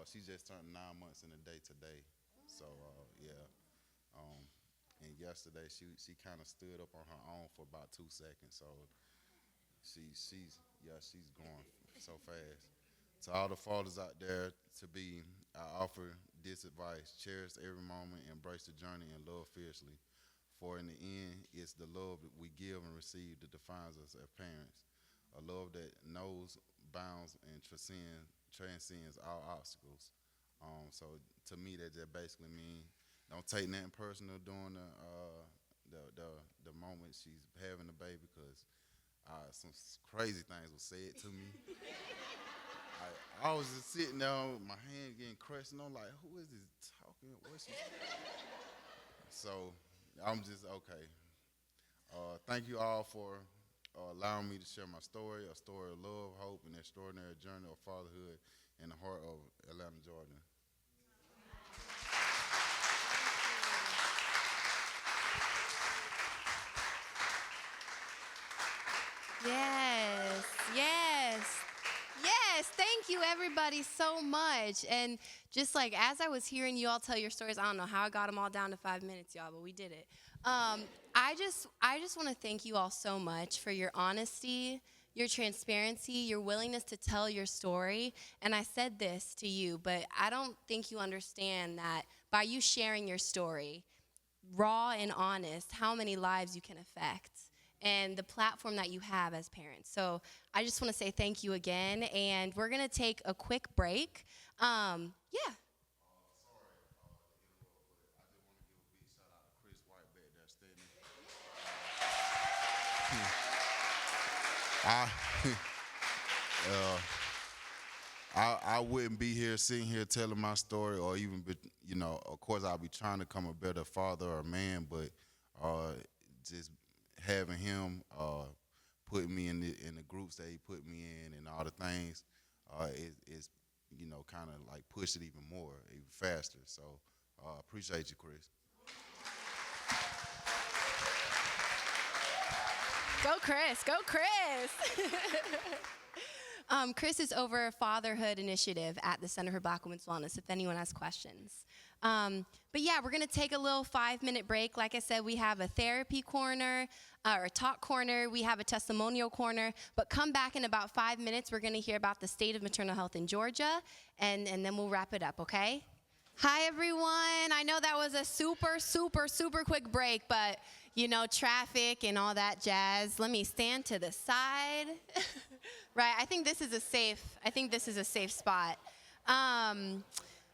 she's just turned 9 months in a day today. So yeah. And yesterday she kind of stood up on her own for about 2 seconds. So she's going so fast. To all the fathers out there to be, I offer this advice: cherish every moment, embrace the journey, and love fiercely. For in the end, it's the love that we give and receive that defines us as parents. A love that knows bounds and transcends all obstacles. So to me, that just basically means don't take nothing personal during the moment she's having the baby, because some crazy things were said to me. I was just sitting there, my hand getting crushed, and I'm like, who is this talking? What's she? So I'm just okay. Thank you all for allowing me to share my story, a story of love, hope, and extraordinary journey of fatherhood in the heart of Atlanta, Georgia. Yes, yes, yes. Thank you, everybody, so much. And just like as I was hearing you all tell your stories, I don't know how I got them all down to 5 minutes, y'all, but we did it. I just want to thank you all so much for your honesty, your transparency, your willingness to tell your story. And I said this to you, but I don't think you understand that by you sharing your story, raw and honest, how many lives you can affect and the platform that you have as parents. So I just want to say thank you again, and we're going to take a quick break. Yeah. Sorry, I I wouldn't be here sitting here telling my story, or even, of course I'll be trying to become a better father or man, but just having him put me in the groups that he put me in and all the things is kind of like push it even more, even faster. So appreciate you, Chris. Go Chris, go Chris. Chris is over a fatherhood initiative at the Center for Black Women's Wellness, if anyone has questions. But yeah, we're going to take a little 5-minute break. Like I said, we have a therapy corner or a talk corner. We have a testimonial corner. But come back in about 5 minutes. We're going to hear about the state of maternal health in Georgia, and then we'll wrap it up, okay? Hi, everyone. I know that was a super quick break, but, traffic and all that jazz. Let me stand to the side. Right, I think this is a safe spot.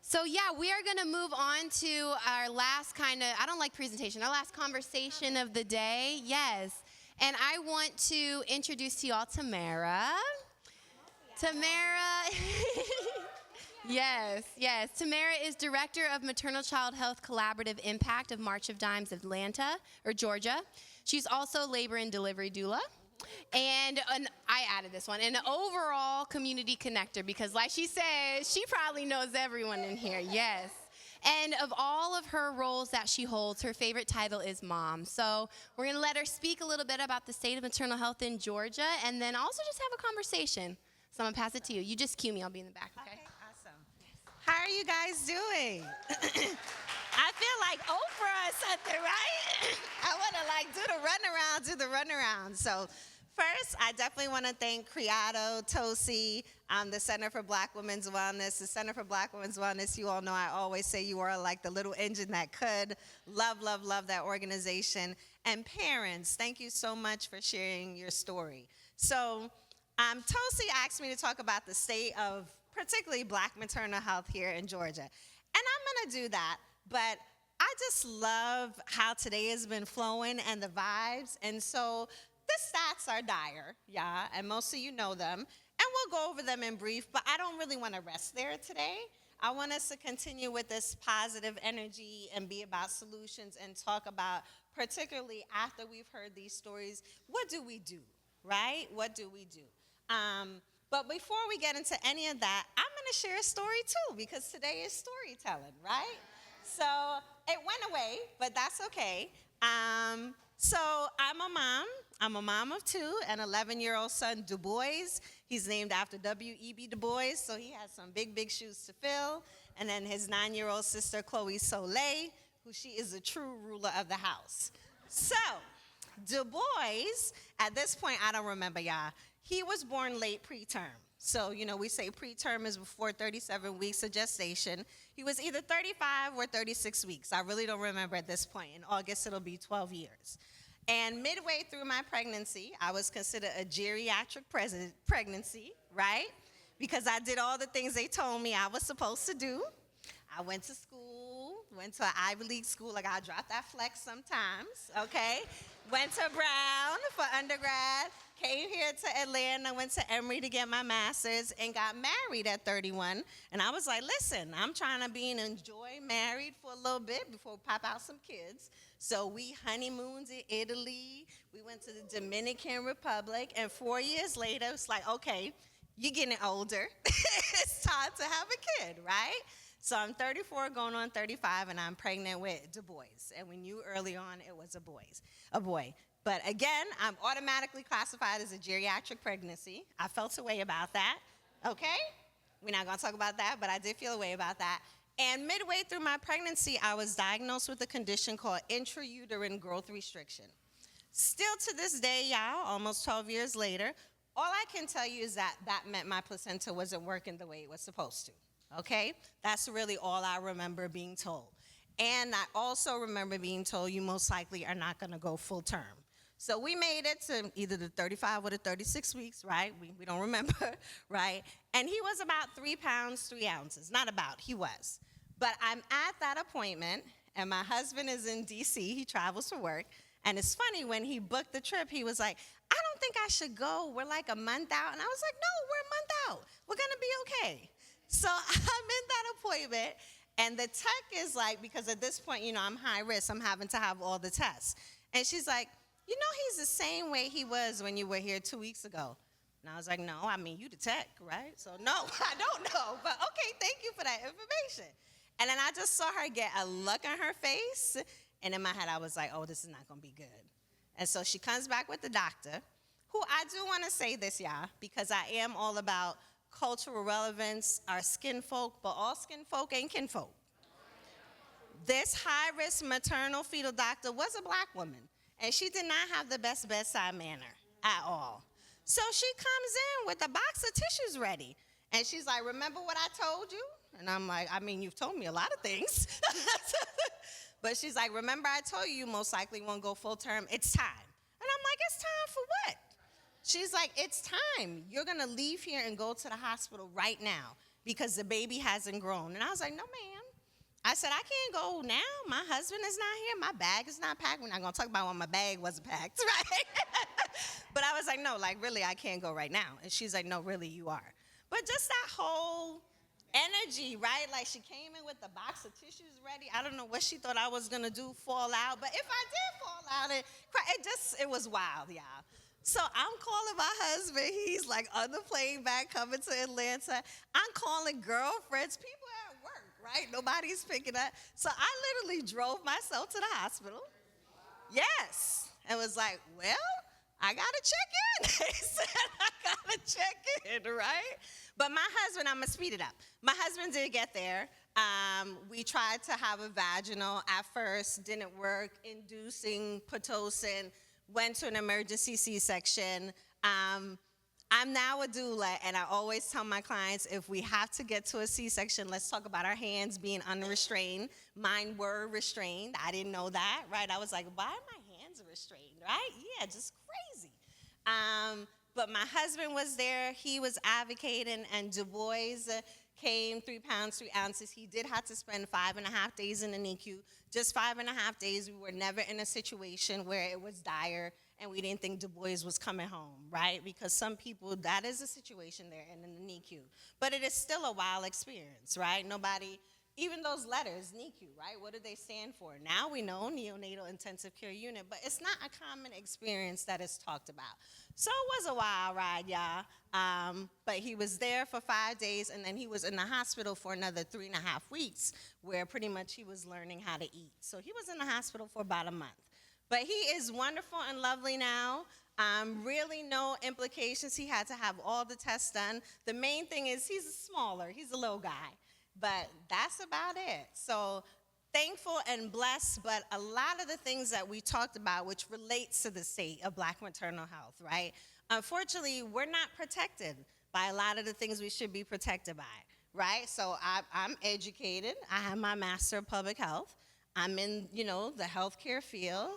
So yeah, we are gonna move on to our last I don't like presentation, our last conversation of the day, yes. And I want to introduce to y'all Tamara. Tamara, yes. Tamara is Director of Maternal Child Health Collaborative Impact of March of Dimes Atlanta, or Georgia. She's also labor and delivery doula. And I added this one, an overall community connector, because like she says, she probably knows everyone in here, yes. And of all of her roles that she holds, her favorite title is mom. So we're going to let her speak a little bit about the state of maternal health in Georgia, and then also just have a conversation. So I'm going to pass it to you. You just cue me. I'll be in the back, okay? Awesome. How are you guys doing? I feel like Oprah or something, right? I want to do the runaround. So first, I definitely want to thank Criado, Tosi, the Center for Black Women's Wellness. The Center for Black Women's Wellness, you all know I always say you are like the little engine that could. Love that organization. And parents, thank you so much for sharing your story. So Tosi asked me to talk about the state of particularly Black maternal health here in Georgia. And I'm going to do that. But I just love how today has been flowing and the vibes. And so the stats are dire, yeah, and most of you know them. And we'll go over them in brief, but I don't really want to rest there today. I want us to continue with this positive energy and be about solutions and talk about, particularly after we've heard these stories, what do we do, right? What do we do? But before we get into any of that, I'm going to share a story too, because today is storytelling, right? So it went away, but that's okay. So I'm a mom. I'm a mom of 2, an 11-year-old son, Du Bois. He's named after W.E.B. Du Bois, so he has some big shoes to fill. And then his 9-year-old sister, Chloe Soleil, who she is a true ruler of the house. So Du Bois, at this point, I don't remember, y'all. He was born late preterm. So, we say preterm is before 37 weeks of gestation. He was either 35 or 36 weeks. I really don't remember at this point. In August, it'll be 12 years. And midway through my pregnancy, I was considered a geriatric pregnancy, right? Because I did all the things they told me I was supposed to do. I went to school, went to an Ivy League school. Like, I drop that flex sometimes, okay? Went to Brown for undergrad. Came here to Atlanta, went to Emory to get my master's, and got married at 31. And I was like, listen, I'm trying to be and enjoy married for a little bit before we pop out some kids. So we honeymooned in Italy. We went to the Dominican Republic. And 4 years later, it's like, okay, you're getting older. It's time to have a kid, right? So I'm 34 going on 35, and I'm pregnant with Du Bois. And we knew early on it was a boy. But again, I'm automatically classified as a geriatric pregnancy. I felt a way about that, okay? We're not gonna talk about that, but I did feel a way about that. And midway through my pregnancy, I was diagnosed with a condition called intrauterine growth restriction. Still to this day, y'all, almost 12 years later, all I can tell you is that meant my placenta wasn't working the way it was supposed to, okay? That's really all I remember being told. And I also remember being told you most likely are not gonna go full term. So we made it to either the 35 or the 36 weeks, right? We don't remember, right? And he was about 3 pounds, 3 ounces. Not about, he was. But I'm at that appointment, and my husband is in D.C. He travels for work. And it's funny, when he booked the trip, he was like, I don't think I should go. We're like a month out. And I was like, no, we're a month out. We're going to be okay. So I'm in that appointment, and the tech is like, because at this point, I'm high risk, I'm having to have all the tests. And she's like, he's the same way he was when you were here 2 weeks ago. And I was like, no, I mean, you the tech, right? So no, I don't know, but okay, thank you for that information. And then I just saw her get a look on her face, and in my head, I was like, oh, this is not gonna be good. And so she comes back with the doctor, who I do wanna say this, y'all, because I am all about cultural relevance, our skin folk, but all skin folk ain't kinfolk. This high-risk maternal fetal doctor was a black woman, and she did not have the best bedside manner at all. So she comes in with a box of tissues ready, and she's like, remember what I told you? And I'm like, I mean, you've told me a lot of things. But she's like, remember I told you most likely won't go full term. It's time. And I'm like, it's time for what? She's like, it's time. You're going to leave here and go to the hospital right now because the baby hasn't grown. And I was like, no, ma'am. I said, I can't go now. My husband is not here. My bag is not packed. We're not going to talk about when my bag wasn't packed, right? But I was like, no, like, really, I can't go right now. And she's like, no, really, you are. But just that whole energy, right? Like, she came in with the box of tissues ready. I don't know what she thought I was going to do, fall out. But if I did fall out and cry, it was wild, y'all. So I'm calling my husband. He's like on the plane back coming to Atlanta. I'm calling girlfriends, people at work, right? Nobody's picking up. So I literally drove myself to the hospital. Yes. And was like, well, I got to check in. They said I got to check in, right? But my husband, I'm going to speed it up. My husband did get there. We tried to have a vaginal at first, didn't work, inducing Pitocin, went to an emergency C-section. I'm now a doula, and I always tell my clients, if we have to get to a C-section, let's talk about our hands being unrestrained. Mine were restrained. I didn't know that, right? I was like, why are my hands restrained, right? Yeah, just crazy. But my husband was there. He was advocating, and Du Bois came 3 pounds, 3 ounces. He did have to spend 5.5 days in the NICU. Just 5.5 days. We were never in a situation where it was dire and we didn't think Du Bois was coming home, right? Because some people, that is a situation they're in the NICU. But it is still a wild experience, right? Nobody, even those letters, NICU, right? What do they stand for? Now we know, neonatal intensive care unit, but it's not a common experience that is talked about. So it was a wild ride, y'all. But he was there for 5 days, and then he was in the hospital for another 3.5 weeks, where pretty much he was learning how to eat. So he was in the hospital for about a month. But he is wonderful and lovely now. Really no implications. He had to have all the tests done. The main thing is he's smaller. He's a little guy. But that's about it. So thankful and blessed, but a lot of the things that we talked about, which relates to the state of Black maternal health, right? Unfortunately, we're not protected by a lot of the things we should be protected by, right? So I'm educated. I have my Master of Public Health. I'm in, the healthcare field.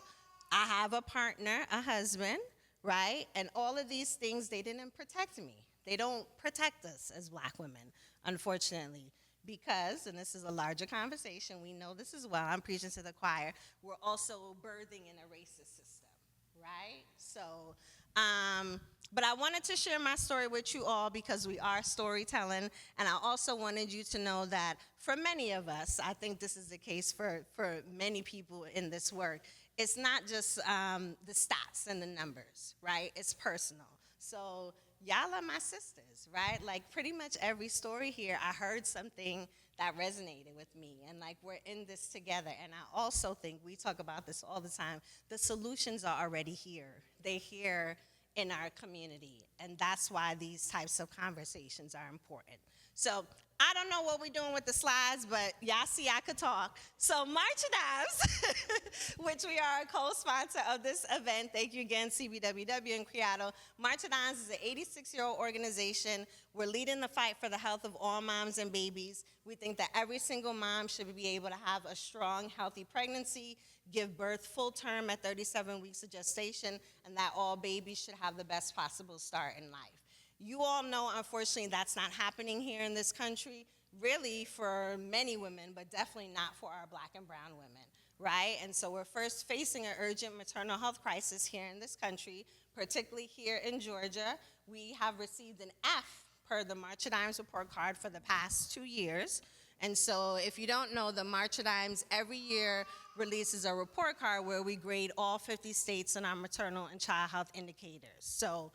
I have a partner, a husband, right? And all of these things, they didn't protect me. They don't protect us as Black women, unfortunately. Because, and this is a larger conversation, we know this as well, I'm preaching to the choir, we're also birthing in a racist system, right? So, but I wanted to share my story with you all because we are storytelling, and I also wanted you to know that for many of us, I think this is the case for many people in this work, it's not just the stats and the numbers, right? It's personal. So y'all are my sisters, right? Like pretty much every story here, I heard something that resonated with me, and like we're in this together. And I also think, we talk about this all the time, the solutions are already here. They're here in our community, and that's why these types of conversations are important. So I don't know what we're doing with the slides, but y'all see I could talk. So Merchandise, which we are a co-sponsor of this event. Thank you again, CBWW and Criado. Merchandise is an 86-year-old organization. We're leading the fight for the health of all moms and babies. We think that every single mom should be able to have a strong, healthy pregnancy, give birth full term at 37 weeks of gestation, and that all babies should have the best possible start in life. You all know, unfortunately, that's not happening here in this country, really for many women, but definitely not for our Black and brown women, right? And so we're first facing an urgent maternal health crisis here in this country, particularly here in Georgia. We have received an F per the March of Dimes report card for the past 2 years. And so if you don't know, the March of Dimes every year releases a report card where we grade all 50 states on our maternal and child health indicators. So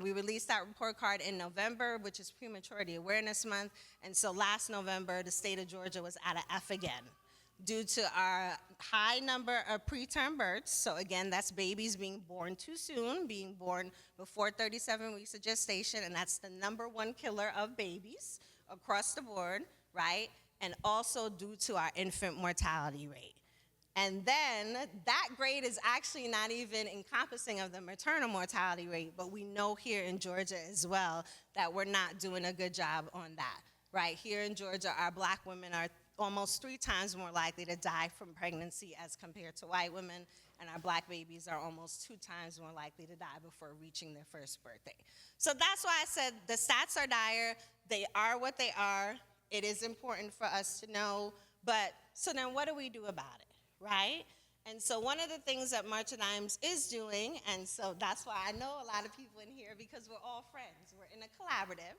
we released that report card in November, which is Prematurity Awareness Month. And so last November, the state of Georgia was at an F again due to our high number of preterm births. So again, that's babies being born too soon, being born before 37 weeks of gestation, and that's the #1 killer of babies across the board, right? And also due to our infant mortality rate. And then that grade is actually not even encompassing of the maternal mortality rate, but we know here in Georgia as well that we're not doing a good job on that, right? Here in Georgia, our black women are almost 3 times more likely to die from pregnancy as compared to white women, and our black babies are almost 2 times more likely to die before reaching their first birthday. So that's why I said the stats are dire. They are what they are. It is important for us to know, but so then what do we do about it, right? And so one of the things that March of Dimes is doing, and so that's why I know a lot of people in here because we're all friends. We're in a collaborative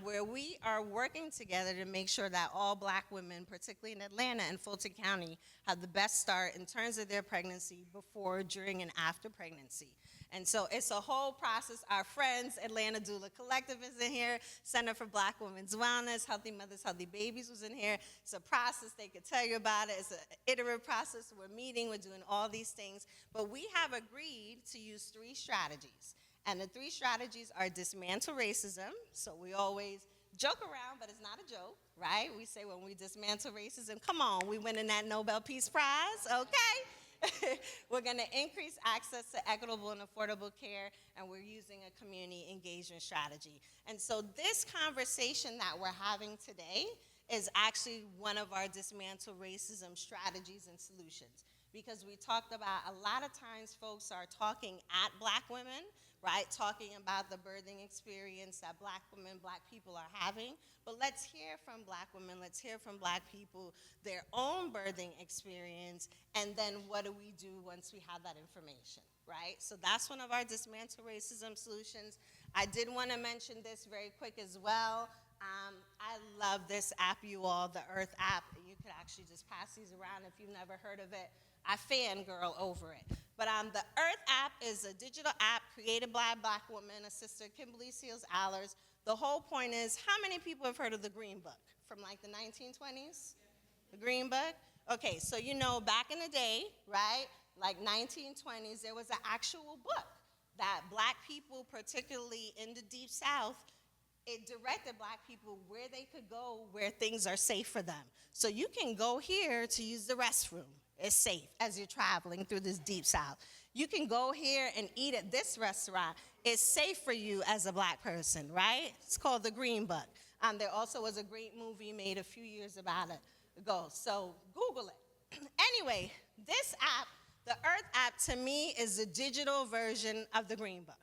where we are working together to make sure that all black women, particularly in Atlanta and Fulton County, have the best start in terms of their pregnancy before, during, and after pregnancy. And so it's a whole process. Our friends, Atlanta Doula Collective is in here, Center for Black Women's Wellness, Healthy Mothers, Healthy Babies was in here. It's a process. They could tell you about it. It's an iterative process. We're meeting. We're doing all these things. But we have agreed to use 3 strategies. And the 3 strategies are dismantle racism. So we always joke around, but it's not a joke, right? We say when we dismantle racism, come on, we winning that Nobel Peace Prize, okay? We're going to increase access to equitable and affordable care, and we're using a community engagement strategy. And so this conversation that we're having today is actually one of our dismantle racism strategies and solutions, because we talked about a lot of times folks are talking at black women, right, talking about the birthing experience that black women, black people are having. But let's hear from black women, let's hear from black people, their own birthing experience, and then what do we do once we have that information, right? So that's one of our dismantle racism solutions. I did want to mention this very quick as well. I love this app, you all, the Earth app. You could actually just pass these around if you've never heard of it. I fangirl over it. But the Earth app is a digital app created by a black woman, a sister, Kimberly Seals Allers. The whole point is, how many people have heard of the Green Book from like the 1920s? The Green Book? Okay, so you know back in the day, right, like 1920s, there was an actual book that black people, particularly in the Deep South, it directed black people where they could go where things are safe for them. So you can go here to use the restroom. It's safe as you're traveling through this Deep South. You can go here and eat at this restaurant. It's safe for you as a black person, right? It's called The Green Book. There also was a great movie made a few years about it ago, so Google it. Anyway, this app, the Earth app, to me is the digital version of The Green Book.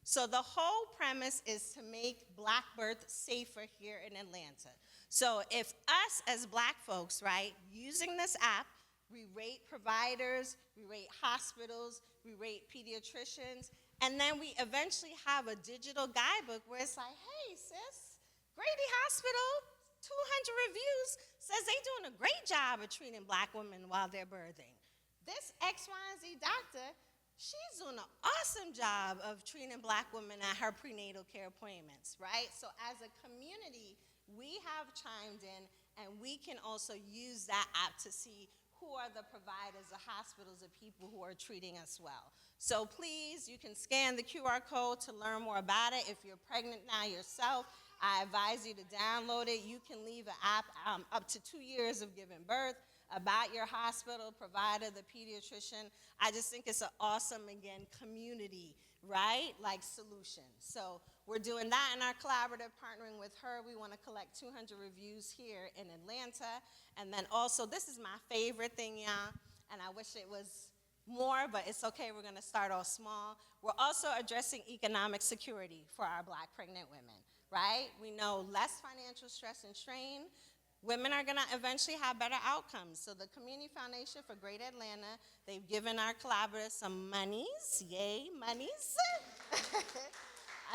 So the whole premise is to make black birth safer here in Atlanta. So if us as black folks, right, using this app, we rate providers, we rate hospitals, we rate pediatricians, and then we eventually have a digital guidebook where it's like, hey, sis, Grady Hospital, 200 reviews, says they're doing a great job of treating black women while they're birthing. This X, Y, and Z doctor, she's doing an awesome job of treating black women at her prenatal care appointments, right? So as a community, we have chimed in, and we can also use that app to see who are the providers, the hospitals, the people who are treating us well. So please, you can scan the QR code to learn more about it. If you're pregnant now yourself, I advise you to download it. You can leave an app up to 2 years of giving birth, about your hospital, provider, the pediatrician. I just think it's an awesome, again, community, right, like solution. So we're doing that in our collaborative, partnering with her. We want to collect 200 reviews here in Atlanta. And then also, this is my favorite thing, y'all, and I wish it was more, but it's okay. We're going to start off small. We're also addressing economic security for our black pregnant women, right? We know less financial stress and strain. Women are going to eventually have better outcomes. So the Community Foundation for Greater Atlanta, they've given our collaborators some monies. Yay, monies.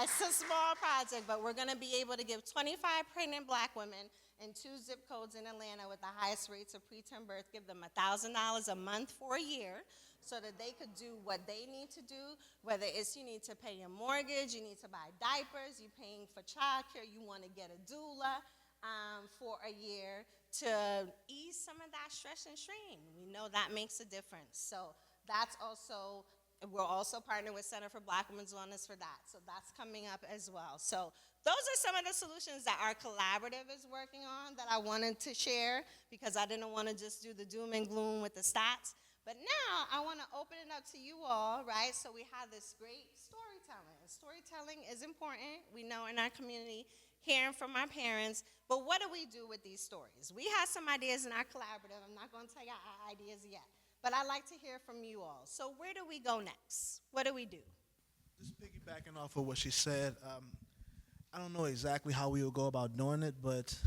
It's a small project, but we're going to be able to give 25 pregnant black women in 2 zip codes in Atlanta with the highest rates of preterm birth, give them $1,000 a month for a year so that they could do what they need to do, whether it's you need to pay your mortgage, you need to buy diapers, you're paying for childcare, you want to get a doula for a year to ease some of that stress and strain. We know that makes a difference. So that's also, we're also partnering with Center for Black Women's Wellness for that. So that's coming up as well. So those are some of the solutions that our collaborative is working on that I wanted to share because I didn't want to just do the doom and gloom with the stats. But now I want to open it up to you all, right? So we have this great storytelling. Storytelling is important. We know in our community, hearing from our parents, but what do we do with these stories? We have some ideas in our collaborative. I'm not going to tell you our ideas yet, but I'd like to hear from you all. So where do we go next? What do we do? Just piggybacking off of what she said, I don't know exactly how we would go about doing it, but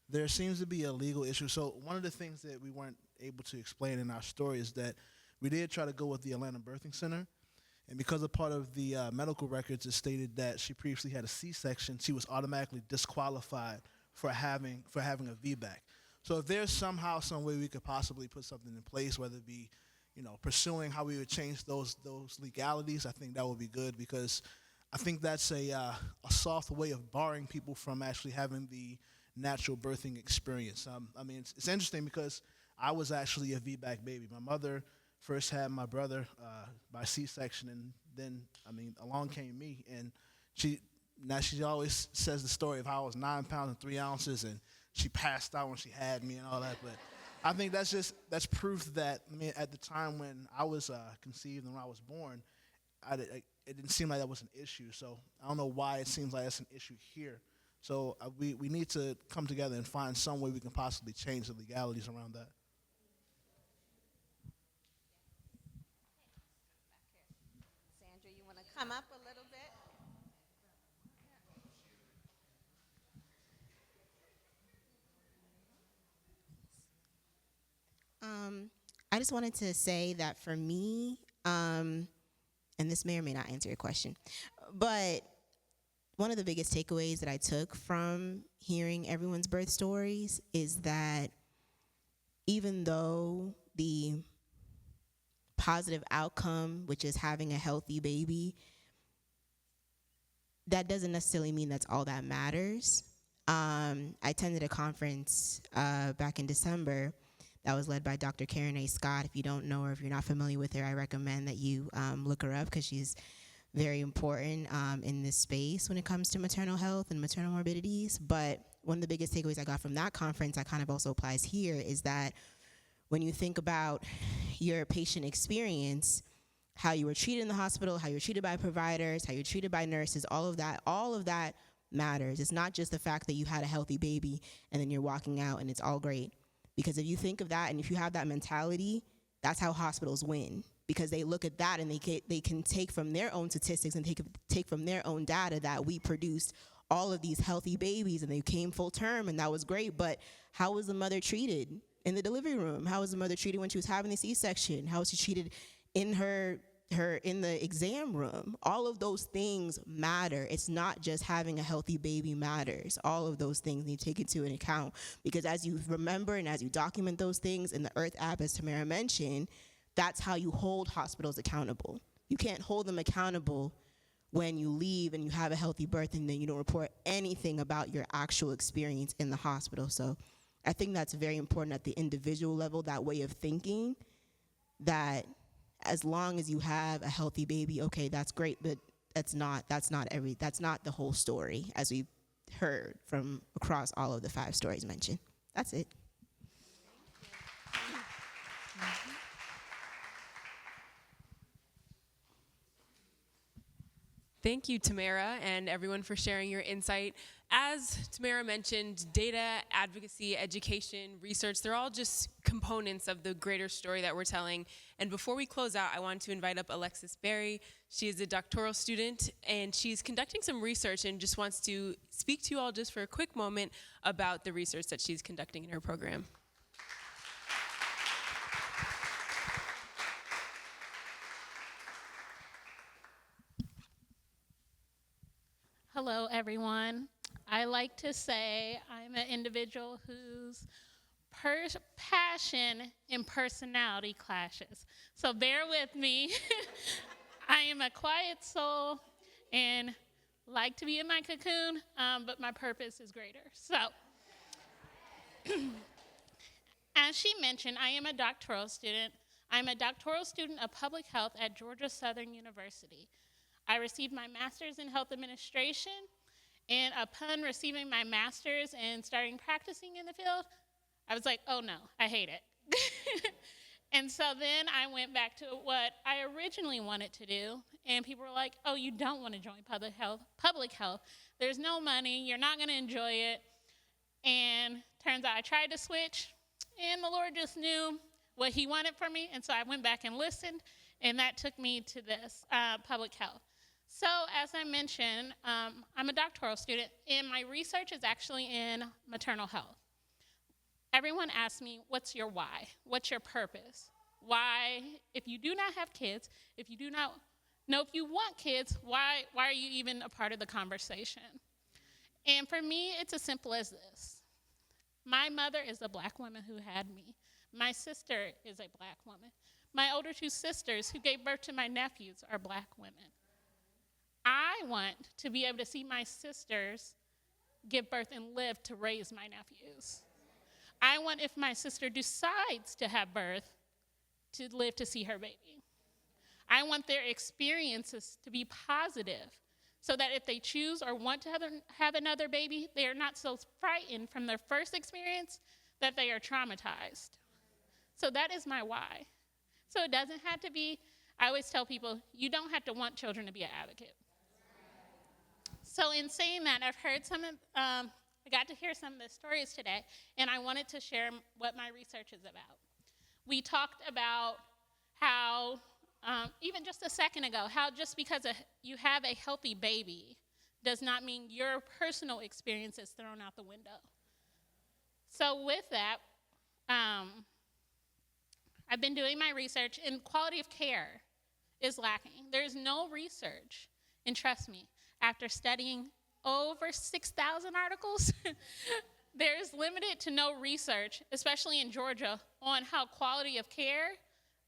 there seems to be a legal issue. So one of the things that we weren't able to explain in our story is that we did try to go with the Atlanta Birthing Center, and because a part of the medical records, it stated that she previously had a C-section, she was automatically disqualified for having a VBAC. So if there's somehow, some way we could possibly put something in place, whether it be, pursuing how we would change those legalities, I think that would be good, because I think that's a soft way of barring people from actually having the natural birthing experience. It's interesting because I was actually a VBAC baby. My mother first had my brother by C-section, and then, along came me, and she always says the story of how I was 9 pounds and 3 ounces, and she passed out when she had me and all that. But I think that's proof that, at the time when I was conceived and when I was born, it didn't seem like that was an issue. So I don't know why it seems like that's an issue here. So we need to come together and find some way we can possibly change the legalities around that. Sandra, you want to come up a little bit? I just wanted to say that for me, and this may or may not answer your question, but one of the biggest takeaways that I took from hearing everyone's birth stories is that even though the positive outcome, which is having a healthy baby, that doesn't necessarily mean that's all that matters. I attended a conference back in December that was led by Dr. Karen A. Scott. If you don't know her, if you're not familiar with her, I recommend that you look her up because she's very important in this space when it comes to maternal health and maternal morbidities. But one of the biggest takeaways I got from that conference that kind of also applies here is that when you think about your patient experience, how you were treated in the hospital, how you were treated by providers, how you're treated by nurses, all of that matters. It's not just the fact that you had a healthy baby and then you're walking out and it's all great. Because if you think of that and if you have that mentality, that's how hospitals win. Because they look at that and they can take from their own statistics and take from their own data that we produced all of these healthy babies and they came full term and that was great. But how was the mother treated in the delivery room? How was the mother treated when she was having the C-section? How was she treated in in the exam room? All of those things matter. It's not just having a healthy baby matters. All of those things need to take into an account, because as you remember and as you document those things in the Earth app, as Tamara mentioned, that's how you hold hospitals accountable. You can't hold them accountable when you leave and you have a healthy birth and then you don't report anything about your actual experience in the hospital. So I think that's very important at the individual level, that way of thinking, that as long as you have a healthy baby, okay, that's great, but that's not the whole story, as we heard from across all of the 5 stories mentioned. That's it. Thank you, Tamara, and everyone for sharing your insight. As Tamara mentioned, data, advocacy, education, research, they're all just components of the greater story that we're telling. And before we close out, I want to invite up Alexis Berry. She is a doctoral student, and she's conducting some research and just wants to speak to you all just for a quick moment about the research that she's conducting in her program. Hello, everyone. I like to say I'm an individual whose passion and personality clashes. So bear with me. I am a quiet soul and like to be in my cocoon, but my purpose is greater. So, as she mentioned, I am a doctoral student. I'm a doctoral student of public health at Georgia Southern University. I received my master's in health administration, and upon receiving my master's and starting practicing in the field, I was like, oh no, I hate it. And so then I went back to what I originally wanted to do, and people were like, oh, you don't want to join public health. There's no money, you're not gonna enjoy it. And turns out I tried to switch, and the Lord just knew what he wanted from me, and so I went back and listened, and that took me to this public health. So as I mentioned, I'm a doctoral student, and my research is actually in maternal health. Everyone asks me, what's your why? What's your purpose? Why, if you do not have kids, if you do not know if you want kids, why are you even a part of the conversation? And for me, it's as simple as this. My mother is a black woman who had me. My sister is a black woman. My older two sisters who gave birth to my nephews are black women. I want to be able to see my sisters give birth and live to raise my nephews. I want, if my sister decides to have birth, to live to see her baby. I want their experiences to be positive so that if they choose or want to have another baby, they are not so frightened from their first experience that they are traumatized. So that is my why. So it doesn't have to be, I always tell people, you don't have to want children to be an advocate. So in saying that, I've heard I got to hear some of the stories today, and I wanted to share what my research is about. We talked about how, even just a second ago, how just because you have a healthy baby does not mean your personal experience is thrown out the window. So with that, I've been doing my research, and quality of care is lacking. There's no research, and trust me, after studying over 6,000 articles, there's limited to no research, especially in Georgia, on how quality of care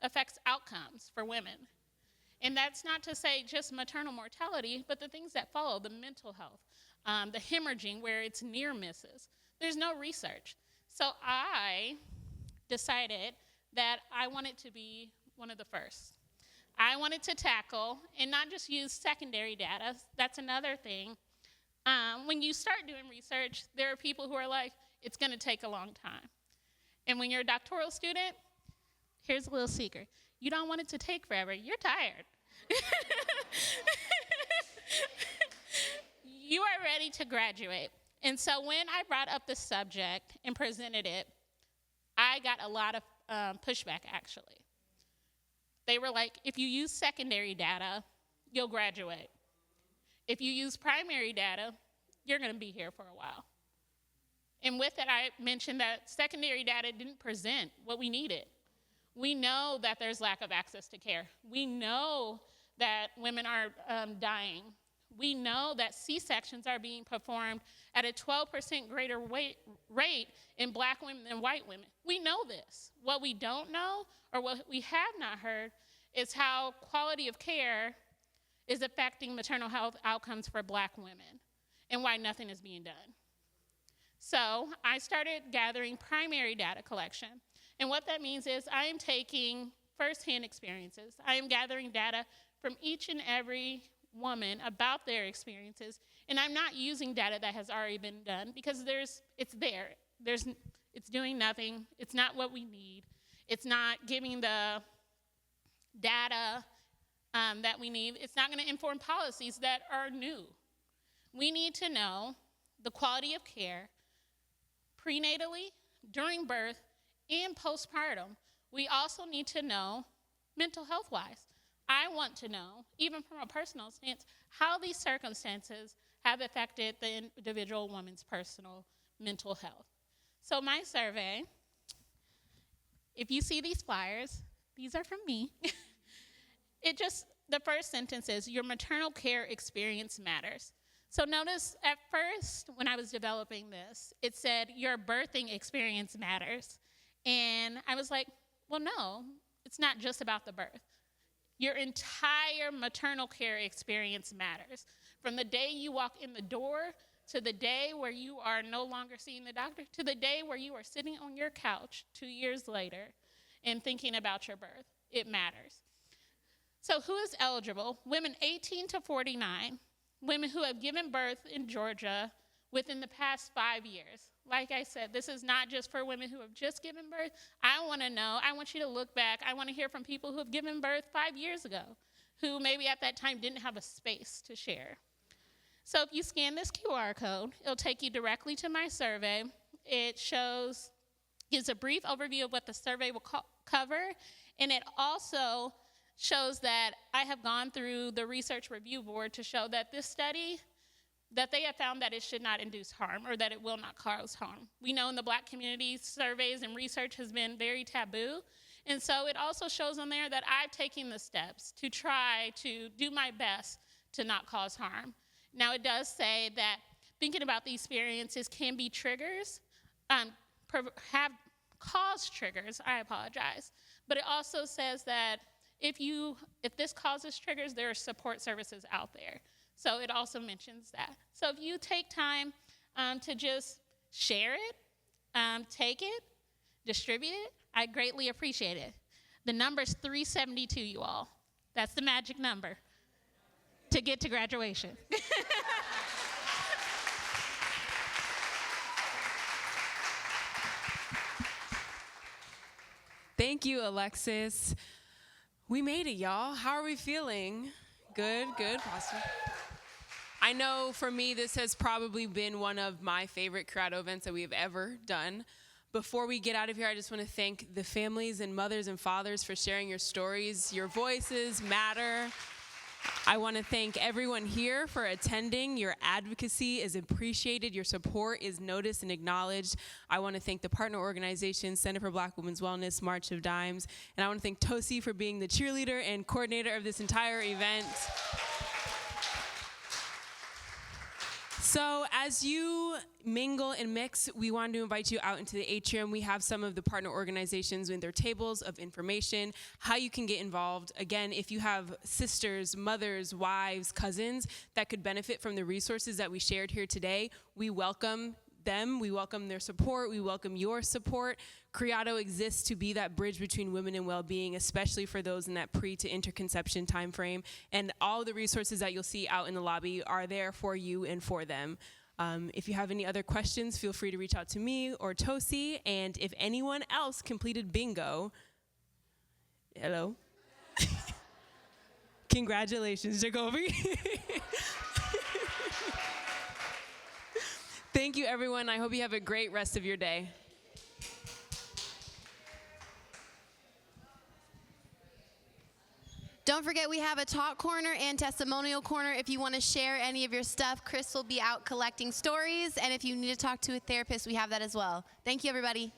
affects outcomes for women. And that's not to say just maternal mortality, but the things that follow, the mental health, the hemorrhaging where it's near misses. There's no research. So I decided that I wanted to be one of the first. I wanted to tackle and not just use secondary data. That's another thing. When you start doing research, there are people who are like, it's going to take a long time. And when you're a doctoral student, here's a little secret. You don't want it to take forever. You're tired. You are ready to graduate. And so when I brought up the subject and presented it, I got a lot of pushback, actually. They were like, if you use secondary data, you'll graduate. If you use primary data, you're going to be here for a while. And with it, I mentioned that secondary data didn't present what we needed. We know that there's lack of access to care. We know that women are dying. We know that C-sections are being performed at a 12% greater rate in black women than white women. We know this. What we don't know, or what we have not heard, is how quality of care is affecting maternal health outcomes for black women and why nothing is being done. So I started gathering primary data collection. And what that means is I am taking firsthand experiences. I am gathering data from each and every woman about their experiences, and I'm not using data that has already been done because it's doing nothing. It's not what we need. It's not giving the data that we need. It's not going to inform policies that are new. We need to know the quality of care prenatally, during birth, and postpartum. We also need to know mental health-wise. I want to know, even from a personal stance, how these circumstances have affected the individual woman's personal mental health. So my survey, if you see these flyers, these are from me. The first sentence is, your maternal care experience matters. So notice at first when I was developing this, it said your birthing experience matters. And I was like, well, no, it's not just about the birth. Your entire maternal care experience matters. From the day you walk in the door to the day where you are no longer seeing the doctor, to the day where you are sitting on your couch 2 years later and thinking about your birth. It matters. So who is eligible? Women 18 to 49, women who have given birth in Georgia within the past 5 years. Like I said, this is not just for women who have just given birth. I want to know, I want you to look back. I want to hear from people who have given birth 5 years ago, who maybe at that time didn't have a space to share. So if you scan this QR code, it'll take you directly to my survey. It gives a brief overview of what the survey will cover, and it also shows that I have gone through the research review board to show that this study, that they have found that it should not induce harm or that it will not cause harm. We know in the Black community, surveys and research has been very taboo. And so it also shows on there that I've taken the steps to try to do my best to not cause harm. Now it does say that thinking about these experiences can be triggers, have caused triggers, I apologize. But it also says that if this causes triggers, there are support services out there. So it also mentions that. So if you take time to just share it, take it, distribute it, I greatly appreciate it. The number's 372, you all. That's the magic number to get to graduation. Thank you, Alexis. We made it, y'all. How are we feeling? Good, positive. I know for me, this has probably been one of my favorite Criado events that we have ever done. Before we get out of here, I just want to thank the families and mothers and fathers for sharing your stories. Your voices matter. I want to thank everyone here for attending. Your advocacy is appreciated. Your support is noticed and acknowledged. I want to thank the partner organization, Center for Black Women's Wellness, March of Dimes. And I want to thank Tosi for being the cheerleader and coordinator of this entire event. So as you mingle and mix, we wanted to invite you out into the atrium. We have some of the partner organizations with their tables of information, how you can get involved. Again, if you have sisters, mothers, wives, cousins that could benefit from the resources that we shared here today, we welcome them. We welcome their support. We welcome your support. Criado exists to be that bridge between women and well-being, especially for those in that pre to interconception time frame. And all the resources that you'll see out in the lobby are there for you and for them. If you have any other questions, feel free to reach out to me or Tosi. And if anyone else completed bingo, hello. Congratulations, Jacoby. Thank you, everyone. I hope you have a great rest of your day. Don't forget, we have a talk corner and testimonial corner. If you want to share any of your stuff, Chris will be out collecting stories. And if you need to talk to a therapist, we have that as well. Thank you, everybody.